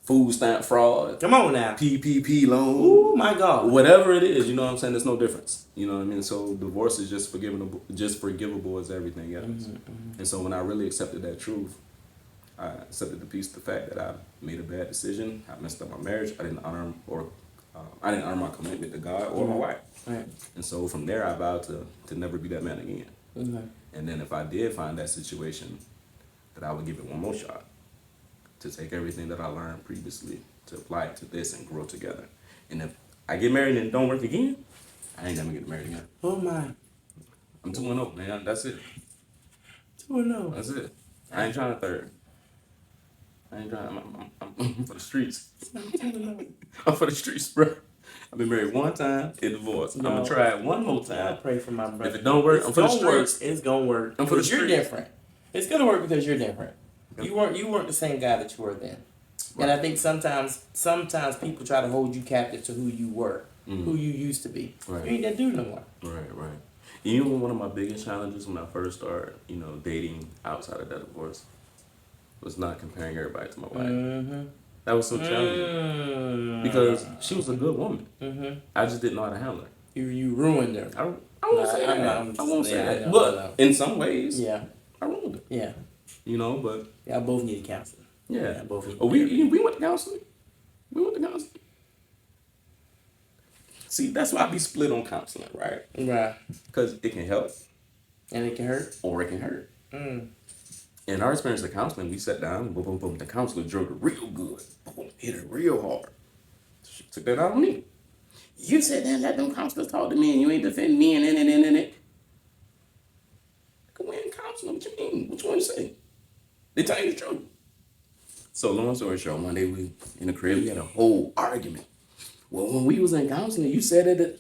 food stamp fraud. Come on now, PPP loan. Oh my God, whatever it is, you know what I'm saying. There's no difference. You know what I mean. So divorce is just forgivable as everything else. And so when I really accepted that truth, I accepted the fact that I made a bad decision. I messed up my marriage. I didn't honor or I didn't earn my commitment to God or my wife. Right. And so from there, I vowed to never be that man again. Okay. And then if I did find that situation, that I would give it one more shot to take everything that I learned previously to apply it to this and grow together. And if I get married and it don't work again, I ain't never get married again. Oh my. I'm 2-0, man. That's it. 2-0. That's it. I ain't trying to third. I ain't trying. I'm for the streets. I'm for the streets, bro. I've been married one time, get divorced. I'm gonna try it one more time. I pray for my brother. If it don't work, I'm for the streets. It's gonna work. I'm for the You're streets. different. It's gonna work because you're different. You weren't the same guy that you were then. Right. And I think sometimes people try to hold you captive to who you were, who you used to be. Right. You ain't that dude no more. Right. You know, one of my biggest challenges when I first started, dating outside of that divorce was not comparing everybody to my wife. Mm-hmm. That was so challenging because she was a good woman. Mm-hmm. I just didn't know how to handle her. You ruined her. I won't say that. I won't say that. But in some ways, I ruined her. Yeah. But y'all both need counseling. Yeah. Both need we went to counseling. See, that's why I be split on counseling, right? Right. Because it can help. And it can hurt. Or it can hurt. In our experience of counseling, we sat down, boom, boom, boom. The counselor drilled it real good. Boom, hit it real hard. She took that out on me. You said that, let them counselors talk to me, and you ain't defend me, and it. We ain't counseling. What you mean? What you want to say? They tell you the truth. So long story short, one day we in the crib, we had a whole argument. Well, when we was in counseling, you said that.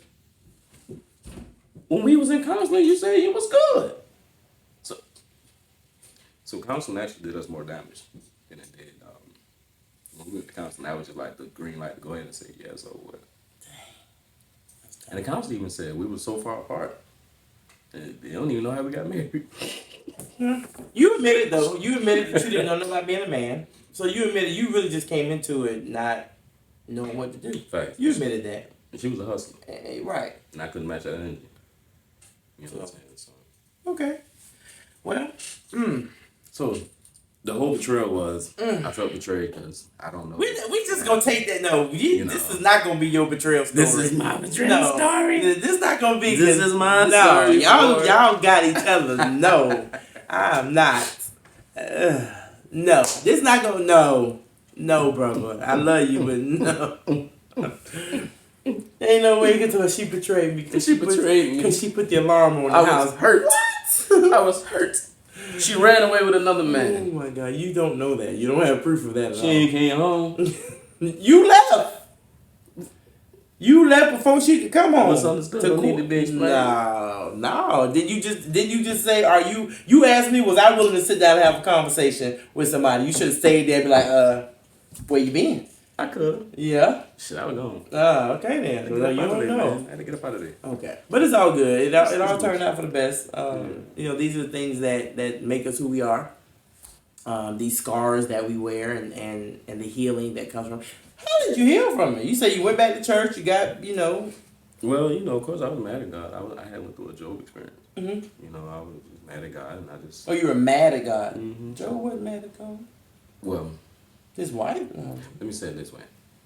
When we was in counseling, you said you was good. So counseling actually did us more damage than it did. When we went to counseling, I was just like the green light to go ahead and say yes or what. And the counselor even said we were so far apart. They don't even know how we got married. You admitted though. You admitted that you didn't know nothing about being a man. So you admitted you really just came into it not knowing what to do. Fact. You admitted that. And she was a hustler. Right. And I couldn't match that energy. You know what I'm saying? So. Okay. Well. So the whole betrayal was I felt betrayed because I don't know. We just gonna take that. No, this is not gonna be your betrayal story. This is my betrayal story. This is not gonna be. This is my story. Y'all got each other. No, I'm not. No, this not gonna. No, brother. I love you, but no. Ain't no way you get to her. She betrayed me. Because she put the alarm on the house. I was hurt. What? I was hurt. She ran away with another man. Oh my God, you don't know that. You don't have proof of that at all. She ain't came home. You left. You left before she could come home. Misunderstood. Don't need to be explained. No. Did you just say, you asked me, was I willing to sit down and have a conversation with somebody? You should have stayed there and be like, where you been? I could. Yeah. Shit, I was gone. Okay then. You don't know. I had to get up out of there. Okay. But it's all good. It all turned out for the best. These are the things that make us who we are. These scars that we wear and the healing that comes from. How did you heal from it? You say you went back to church, you got, Well, of course I was mad at God. I had went through a Job experience. Mm-hmm. I was mad at God and I just... Oh, you were mad at God? Mm-hmm. Job wasn't mad at God? Well... His wife? Let me say it this way.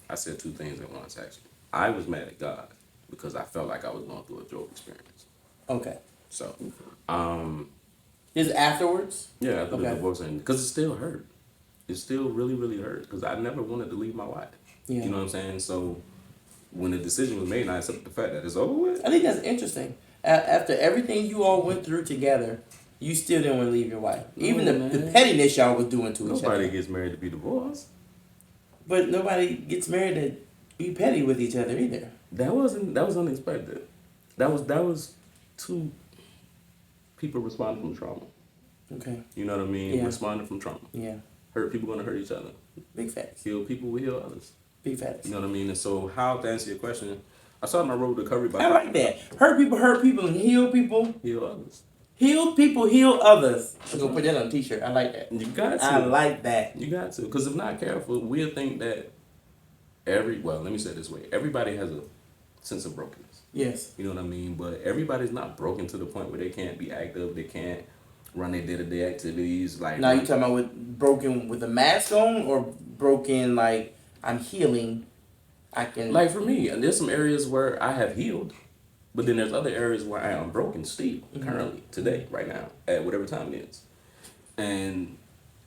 I said two things at once, actually. I was mad at God because I felt like I was going through a Job experience. Okay. So, Is it afterwards? Yeah, after the divorce. Because it still hurt. It still really, really hurt because I never wanted to leave my wife. Yeah. You know what I'm saying? So, when the decision was made and I accepted the fact that it's over with. I think that's interesting. After everything you all went through together, you still didn't want to leave your wife. Even the pettiness y'all was doing to each other. Nobody gets married to be divorced. But nobody gets married to be petty with each other either. That was unexpected. That was two people responding from trauma. Okay. You know what I mean? Yeah. Responding from trauma. Yeah. Hurt people gonna hurt each other. Big facts. Heal people will heal others. Big facts. You know what I mean? And so how to answer your question, I started my road to recovery by I like that. Hurt people and heal people. Heal others. Heal people, heal others. I'm going to put that on a t-shirt. I like that. You got to. I like that. You got to. Because if not careful, we'll think that let me say it this way. Everybody has a sense of brokenness. Yes. You know what I mean? But everybody's not broken to the point where they can't be active. They can't run their day-to-day activities. Now you talking about broken with a mask on or broken like I'm healing I can. Like for me, and there's some areas where I have healed, but then there's other areas where I am broken still, currently, today, right now, at whatever time it is. And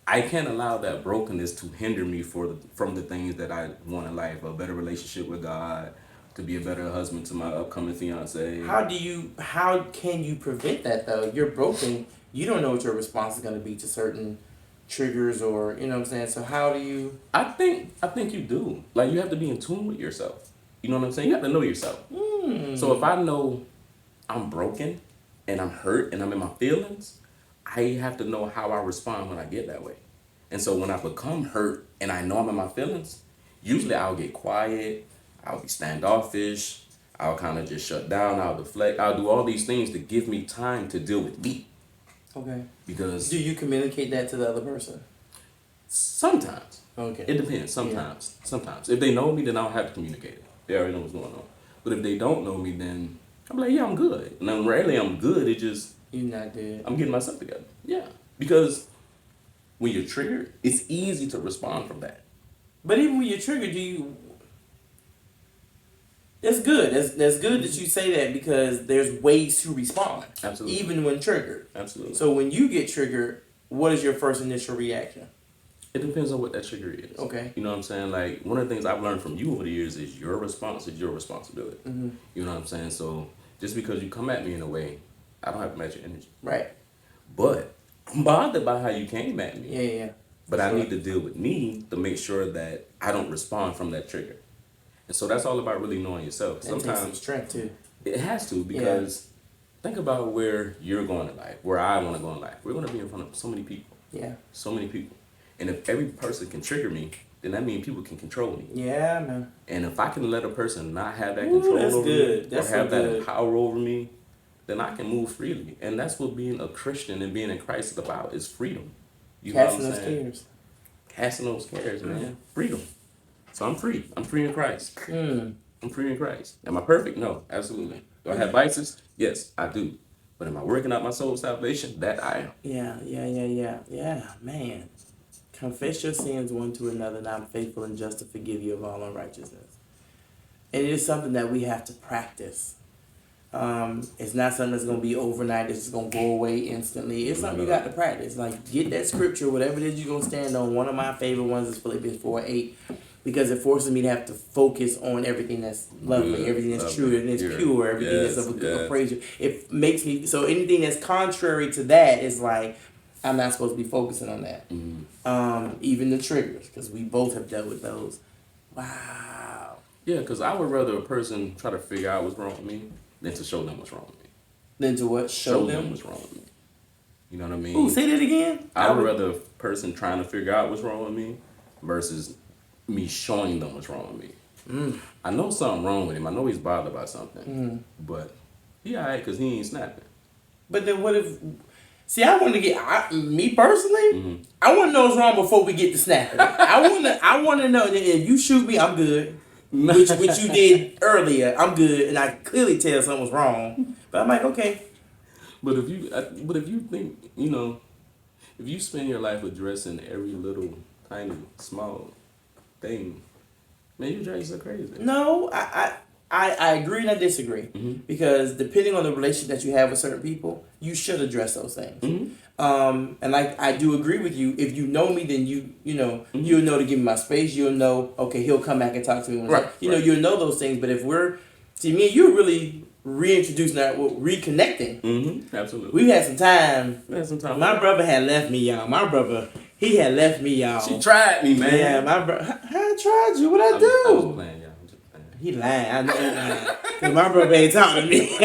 I can't allow that brokenness to hinder me from the things that I want in life, a better relationship with God, to be a better husband to my upcoming fiance. How can you prevent that though? You're broken. You don't know what your response is going to be to certain triggers, or you know what I'm saying. So how do you? I think you do. Like you have to be in tune with yourself. You know what I'm saying? You have to know yourself. So if I know I'm broken and I'm hurt and I'm in my feelings, I have to know how I respond when I get that way. And so when I become hurt and I know I'm in my feelings, usually I'll get quiet, I'll be standoffish, I'll kind of just shut down, I'll deflect, I'll do all these things to give me time to deal with me. Okay. Because do you communicate that to the other person? Sometimes. Okay. It depends. Sometimes. Yeah. Sometimes. If they know me, then I don't have to communicate it. They already know what's going on. But if they don't know me, then I'm like, yeah, I'm good. And then rarely I'm good. It just... You're not good. I'm getting myself together. Yeah. Because when you're triggered, it's easy to respond from that. But even when you're triggered, it's good. That's good that you say that, because there's ways to respond. Absolutely. Even when triggered. Absolutely. So when you get triggered, what is your first initial reaction? It depends on what that trigger is. Okay. You know what I'm saying? Like, one of the things I've learned from you over the years is your response is your responsibility. Mm-hmm. You know what I'm saying? So just because you come at me in a way, I don't have to match your energy. Right. But I'm bothered by how you came at me. Yeah. But I need to deal with me to make sure that I don't respond from that trigger. And so that's all about really knowing yourself. Sometimes takes some strength too. It has to, because think about where you're going in life, where I want to go in life. We're going to be in front of so many people. Yeah. So many people. And if every person can trigger me, then that means people can control me. Yeah, man. And if I can let a person not have that control over me, or have that power over me, then I can move freely. And that's what being a Christian and being in Christ is about, is freedom. You Casting those cares. Casting those cares, man. Freedom. So I'm free. I'm free in Christ. I'm free in Christ. Am I perfect? No, absolutely. Do I have vices? Yes, I do. But am I working out my soul's salvation? That I am. Yeah, man. Confess your sins one to another, and I'm faithful and just to forgive you of all unrighteousness. And it is something that we have to practice. It's not something that's going to be overnight. It's just going to go away instantly. It's something you got to practice. Like, get that scripture, whatever it is you're going to stand on. One of my favorite ones is Philippians 4:8, because it forces me to have to focus on everything that's lovely, everything that's true, and it's pure, everything that's of praise. It makes me, so anything that's contrary to that is like, I'm not supposed to be focusing on that. Even the triggers, because we both have dealt with those. Wow. Yeah, because I would rather a person try to figure out what's wrong with me than to show them what's wrong with me. Than to what? Show them what's wrong with me. You know what I mean? Ooh, say that again? I would rather a person trying to figure out what's wrong with me versus me showing them what's wrong with me. I know something wrong with him. I know he's bothered by something. But he alright because he ain't snapping. But then what if... See, I want to get... me personally, I want to know what's wrong before we get to snapping. I want to know that if you shoot me, I'm good. Which you did earlier, I'm good, and I clearly tell something was wrong. But I'm like, okay. But if you think, you know, if you spend your life addressing every little tiny small thing, man, you drive yourself crazy. No, I agree and I disagree. Because depending on the relationship that you have with certain people, you should address those things. And like, I do agree with you. If you know me, then you'll know to give me my space. You'll know, okay, he'll come back and talk to me. You'll know those things. But if me and you are really reintroducing that, reconnecting. Absolutely. We've had some time. My brother had left me, y'all. He had left me, y'all. She tried me, man. Yeah, my brother. I tried you. What I do? I was playing, y'all. He lying. I know he lying. 'Cause my brother ain't talking to me.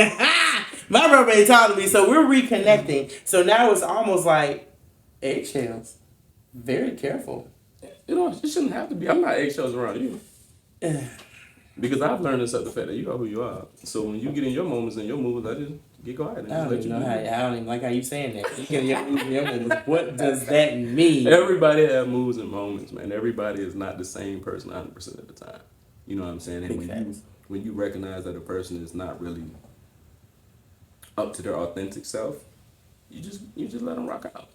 My brother ain't talking to me. So we're reconnecting. So now it's almost like eggshells. Very careful. You know, it shouldn't have to be. I'm not eggshells around you. Because I've learned to accept the fact that you are who you are. So when you get in your moments and your moves, I just get quiet. And I don't even like how you saying that. You get in your moves and your moments. What does that mean? Everybody has moves and moments, man. Everybody is not the same person 100% of the time. You know what I'm saying? And when you recognize that a person is not really up to their authentic self, you just let them rock out.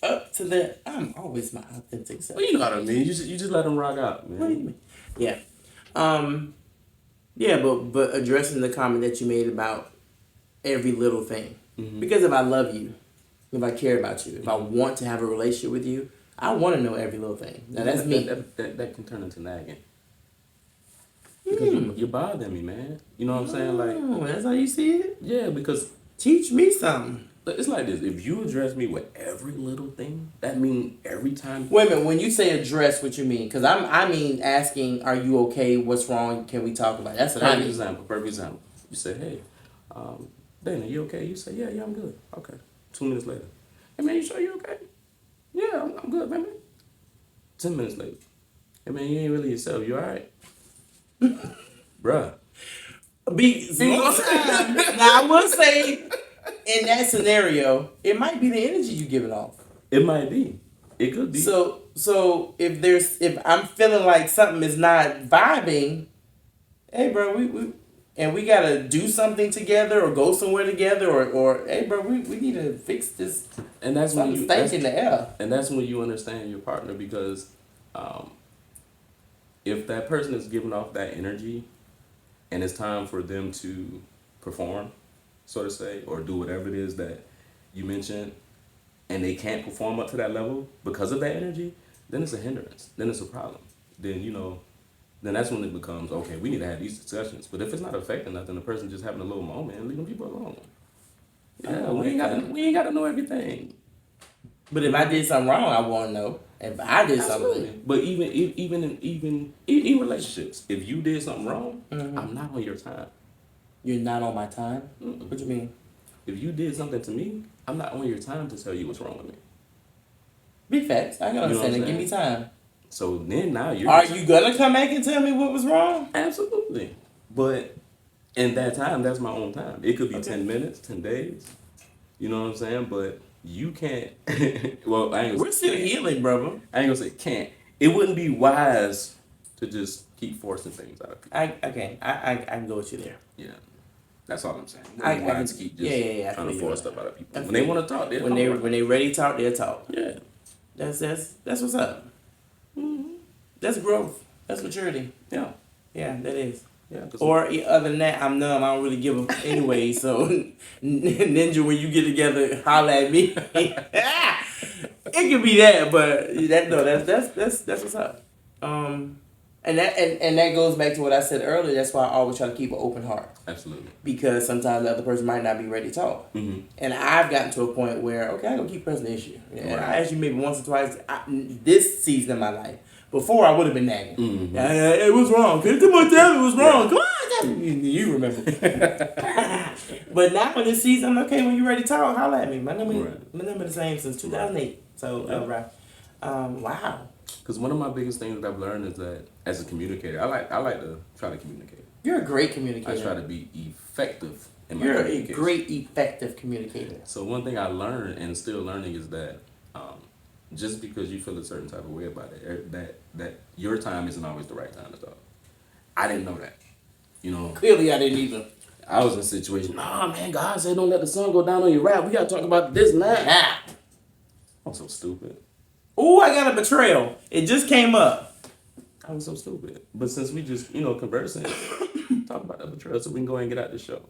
Up to I'm always my authentic self. Well, you know what I mean. You just let them rock out, man. What do you mean? Yeah. Yeah, but addressing the comment that you made about every little thing. Mm-hmm. Because if I love you, if I care about you, if I want to have a relationship with you, I want to know every little thing. Now that's me. That can turn into nagging. Because you're bothering me, man. You know what I'm saying? Like, that's how you see it? Yeah, because teach me something. It's like this. If you address me with every little thing, that means every time. Wait a minute. When you say address, what you mean? Because I mean asking, are you okay? What's wrong? Can we talk about it? That's what I mean. Perfect example. You say, hey, Dana, you okay? You say, yeah, I'm good. Okay. 2 minutes later. Hey, man, you sure you okay? Yeah, I'm good, man. 10 minutes later. Hey, man, you ain't really yourself. You all right? Bruh. Now, I will say, in that scenario, it might be the energy you giving off. It might be. It could be. So if I'm feeling like something is not vibing, hey, bro, we gotta do something together or go somewhere together or hey, bro, we need to fix this. And that's when you in the air. And that's when you understand your partner, because if that person is giving off that energy, and it's time for them to perform, so to say, or do whatever it is that you mentioned, and they can't perform up to that level because of that energy, then it's a hindrance. Then it's a problem. Then then that's when it becomes, okay, we need to have these discussions. But if it's not affecting nothing, the person just having a little moment, leave them people alone. Yeah, we ain't got to know everything. But if I did something wrong, I want to know. If I did something, but even in relationships, if you did something wrong, I'm not on your time. You're not on my time. Mm-mm. What you mean? If you did something to me, I'm not on your time to tell you what's wrong with me. Big facts. I can understand it. Give me time. So then now you're. Are you gonna come back and tell me what was wrong? Absolutely. But in that time, that's my own time. It could be 10 minutes, 10 days. You know what I'm saying? But you can't. Well, we're still healing, brother. I ain't gonna say can't. It wouldn't be wise to just keep forcing things out of people. I can go with you there. Yeah, that's all I'm saying. I wise to keep just trying to force stuff out of people. When they want to talk, when they ready to talk, they'll talk. Yeah, that's what's up. Mm-hmm. That's growth. That's maturity. Yeah, that is. Yeah, or other than that, I'm numb. I don't really give a anyway. So, Ninja, when you get together, holla at me. It could be that, but that's what's up. And that goes back to what I said earlier. That's why I always try to keep an open heart. Absolutely. Because sometimes the other person might not be ready to talk. Mm-hmm. And I've gotten to a point where I'm gonna keep pressing the issue. Right. I asked you maybe once or twice this season of my life. Before, I would have been nagging. Mm-hmm. Hey, what's wrong? Can you tell me what's wrong? Come on, you remember. But now in this season, I'm okay, when you're ready to talk, holla at me. My number the same since 2008. So, wow. Because one of my biggest things that I've learned is that as a communicator, I like to try to communicate. You're a great communicator. I try to be effective in my communication. You're a great, effective communicator. So one thing I learned and still learning is that just because you feel a certain type of way about it, that your time isn't always the right time to talk. I didn't know that. You know. Clearly, I didn't either. I was in a situation. Nah, man, God said don't let the sun go down on your rap. We gotta talk about this and that. Nah. I'm so stupid. Ooh, I got a betrayal. It just came up. I was so stupid. But since we just, conversing, talk about the betrayal so we can go and get out the show.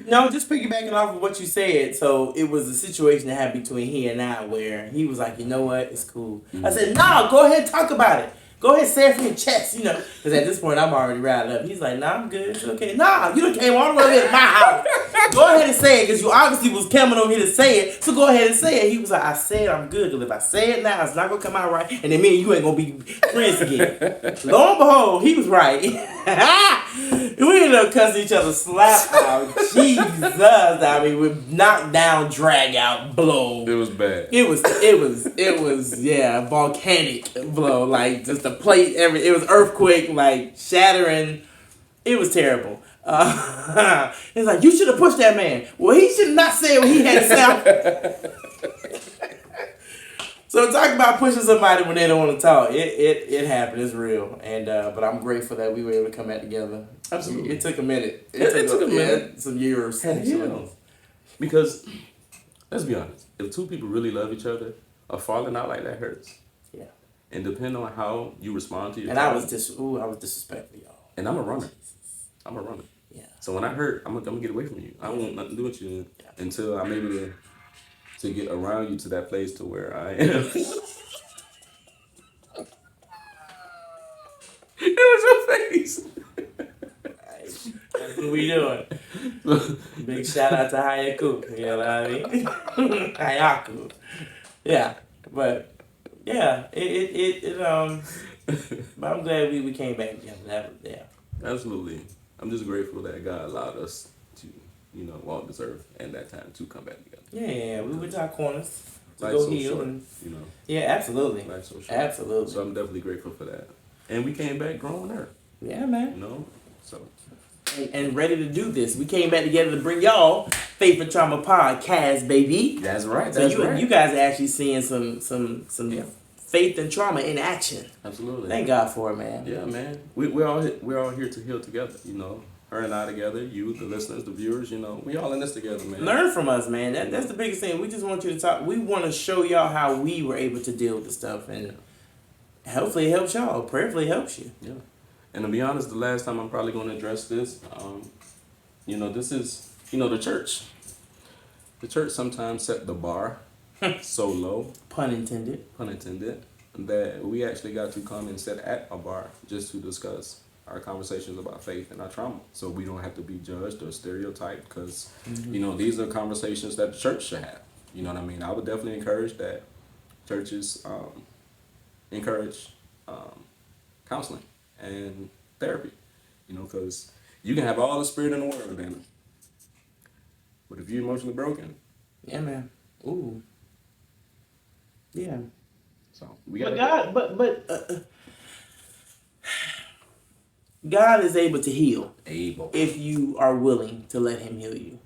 No, just piggybacking off of what you said. So it was a situation that happened between he and I where he was like, you know what, it's cool. Mm-hmm. I said, no, go ahead and talk about it. Go ahead and say it from your chest, Because at this point, I'm already riled up. He's like, nah, I'm good. It's okay. Nah, you done came all the way here to my house. Go ahead and say it, because you obviously was coming over here to say it. So go ahead and say it. He was like, I said I'm good, because if I say it now, it's not going to come out right. And then me and you ain't going to be friends again. Lo and behold, he was right. We ended up cussing each other slap out. Jesus. I mean, with knockdown, drag out, blow. It was bad. It was, yeah, volcanic blow. Like, just the plate, it was earthquake, like, shattering. It was terrible. It's like, you should have pushed that man. Well, he should not say what he had to say. So talk about pushing somebody when they don't want to talk. It happened. It's real. And but I'm grateful that we were able to come back together. Absolutely. It took a minute. It took a minute. Some years. Yeah. Because let's be honest, if two people really love each other, a falling out like that hurts. Yeah. And depending on how you respond to your And trauma, I was disrespectful, y'all. and I'm a runner. I'm a runner. Yeah. So when I hurt, I'm gonna get away from you. I don't want nothing to do with you until I'm able to get around you to that place to where I am. It was your face. That's what we doing. Big shout out to Hayaku. You know what I mean? Hayaku. Yeah. But yeah, but I'm glad we came back together. Absolutely. I'm just grateful that God allowed us to, walk this earth and that time to come back together. Yeah, we went to our corners to Life's go so heal. short, And, yeah, absolutely. Life's so short. Absolutely. So I'm definitely grateful for that. And we came back grown there. Yeah, man. So. And ready to do this. We came back together to bring y'all Faith and Trauma podcast, baby. That's right. So you guys are actually seeing some faith and trauma in action. Absolutely. Thank God for it, man. Yeah, man. We're all here to heal together. Her and I together. You, the listeners, the viewers. We all in this together, man. Learn from us, man. That's the biggest thing. We just want you to talk. We want to show y'all how we were able to deal with the stuff, and hopefully it helps y'all. Prayerfully it helps you. Yeah. And to be honest, the last time I'm probably going to address this, this is, the church. The church sometimes set the bar so low. Pun intended. That we actually got to come and sit at a bar just to discuss our conversations about faith and our trauma. So we don't have to be judged or stereotyped because, these are conversations that the church should have. You know what I mean? I would definitely encourage that churches encourage counseling and therapy, because you can have all the spirit in the world, man. But if you're emotionally broken, yeah, man. Ooh, yeah. So we got. God is able to heal. Able. If you are willing to let Him heal you,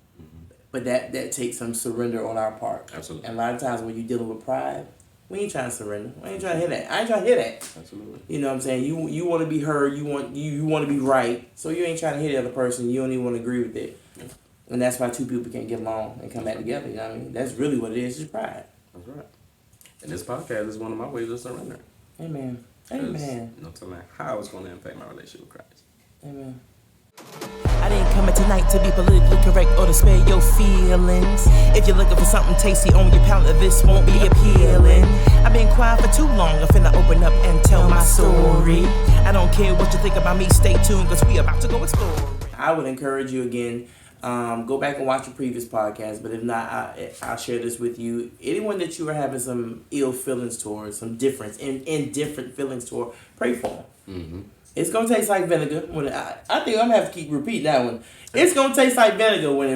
but that takes some surrender on our part. Absolutely. And a lot of times when you're dealing with pride, we ain't trying to surrender. We ain't trying to hear that. I ain't trying to hear that. Absolutely. You know what I'm saying? You want to be heard. You want to be right. So you ain't trying to hear the other person. You don't even want to agree with it. Yeah. And that's why two people can't get along and come back together. You know what I mean? That's really what it is. Just pride. That's right. And this podcast is one of my ways of surrender. Amen. Amen. No telling how it's going to impact my relationship with Christ. Amen. I didn't come here tonight to be politically correct or to spare your feelings. If you're looking for something tasty on your palate, this won't be appealing. I've been quiet for too long, I'm finna open up and tell my story. I don't care what you think about me, stay tuned, cause we about to go explore. I would encourage you again, go back and watch the previous podcast, but if not, I'll share this with you. Anyone that you are having some ill feelings towards, some indifferent feelings toward, pray for them. Mm-hmm. It's gonna taste like vinegar. When I think I'm gonna have to keep repeating that one. It's gonna taste like vinegar when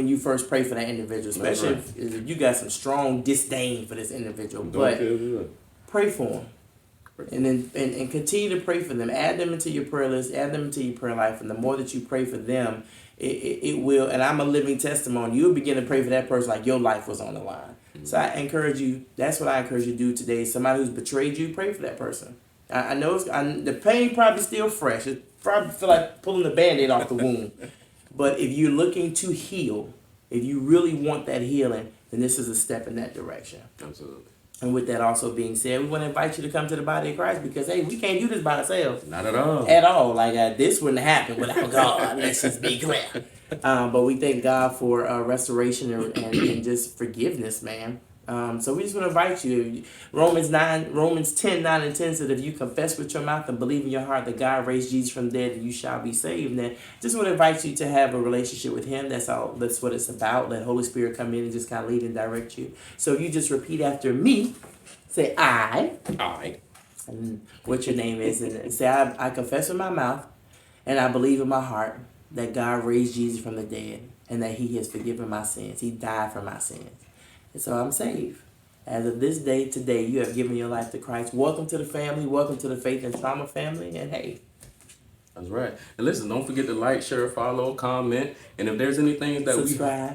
you first pray for that individual, especially if you got some strong disdain for this individual. But pray for them, and then and continue to pray for them. Add them into your prayer list. Add them into your prayer life. And the more that you pray for them, it will. And I'm a living testimony. You'll begin to pray for that person like your life was on the line. Mm-hmm. So I encourage you. That's what I encourage you to do today. Somebody who's betrayed you, pray for that person. I know the pain probably still fresh. It probably feel like pulling the Band-Aid off the wound. But if you're looking to heal, if you really want that healing, then this is a step in that direction. Absolutely. And with that also being said, we want to invite you to come to the body of Christ because, hey, we can't do this by ourselves. Not at all. At all. Like, this wouldn't happen without God. Let's just be clear. But we thank God for restoration and just forgiveness, man. So we just want to invite you. Romans 10, 9 and 10 said, if you confess with your mouth and believe in your heart that God raised Jesus from the dead, then you shall be saved. And then just want to invite you to have a relationship with Him. That's what it's about. Let Holy Spirit come in and just kind of lead and direct you. So if you just repeat after me, say I, and what your name is, and say I confess with my mouth and I believe in my heart that God raised Jesus from the dead and that He has forgiven my sins. He died for my sins. And so I'm saved. As of this day, today, you have given your life to Christ. Welcome to the family. Welcome to the Faith and Trauma family. And hey. That's right. And listen, don't forget to like, share, follow, comment. And if there's anything that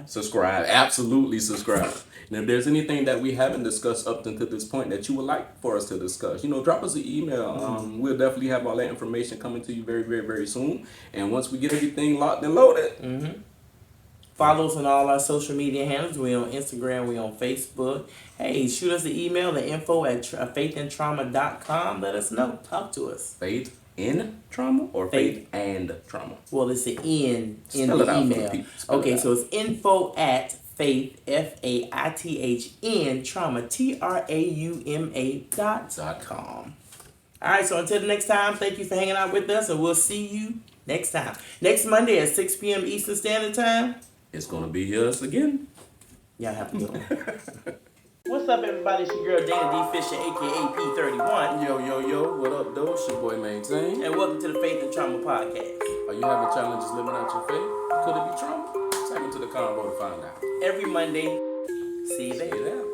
subscribe. Absolutely subscribe. And if there's anything that we haven't discussed up until this point that you would like for us to discuss, drop us an email. We'll definitely have all that information coming to you very, very, very soon. And once we get everything locked and loaded, Follow us on all our social media handles. We on Instagram. We on Facebook. Hey, shoot us an email at info@faithandtrauma.com. Let us know. Talk to us. Faith in trauma or faith and trauma? Well, it's an N in Spell the it out for the email. people. Spell Okay, it so out. it's info@faith FAITHN trauma TRAUMA.com. All right, so until the next time, thank you for hanging out with us, and we'll see you next time. Next Monday at 6 p.m. Eastern Standard Time. It's gonna be us again. Y'all have a good one. What's up, everybody? It's your girl Dana D. Fisher, aka P31. Yo, what up, though? It's your boy Maintain. And welcome to the Faith and Trauma Podcast. Are you having challenges living out your faith? Could it be trauma? Type into the combo to find out. Every Monday. See you See you there. there.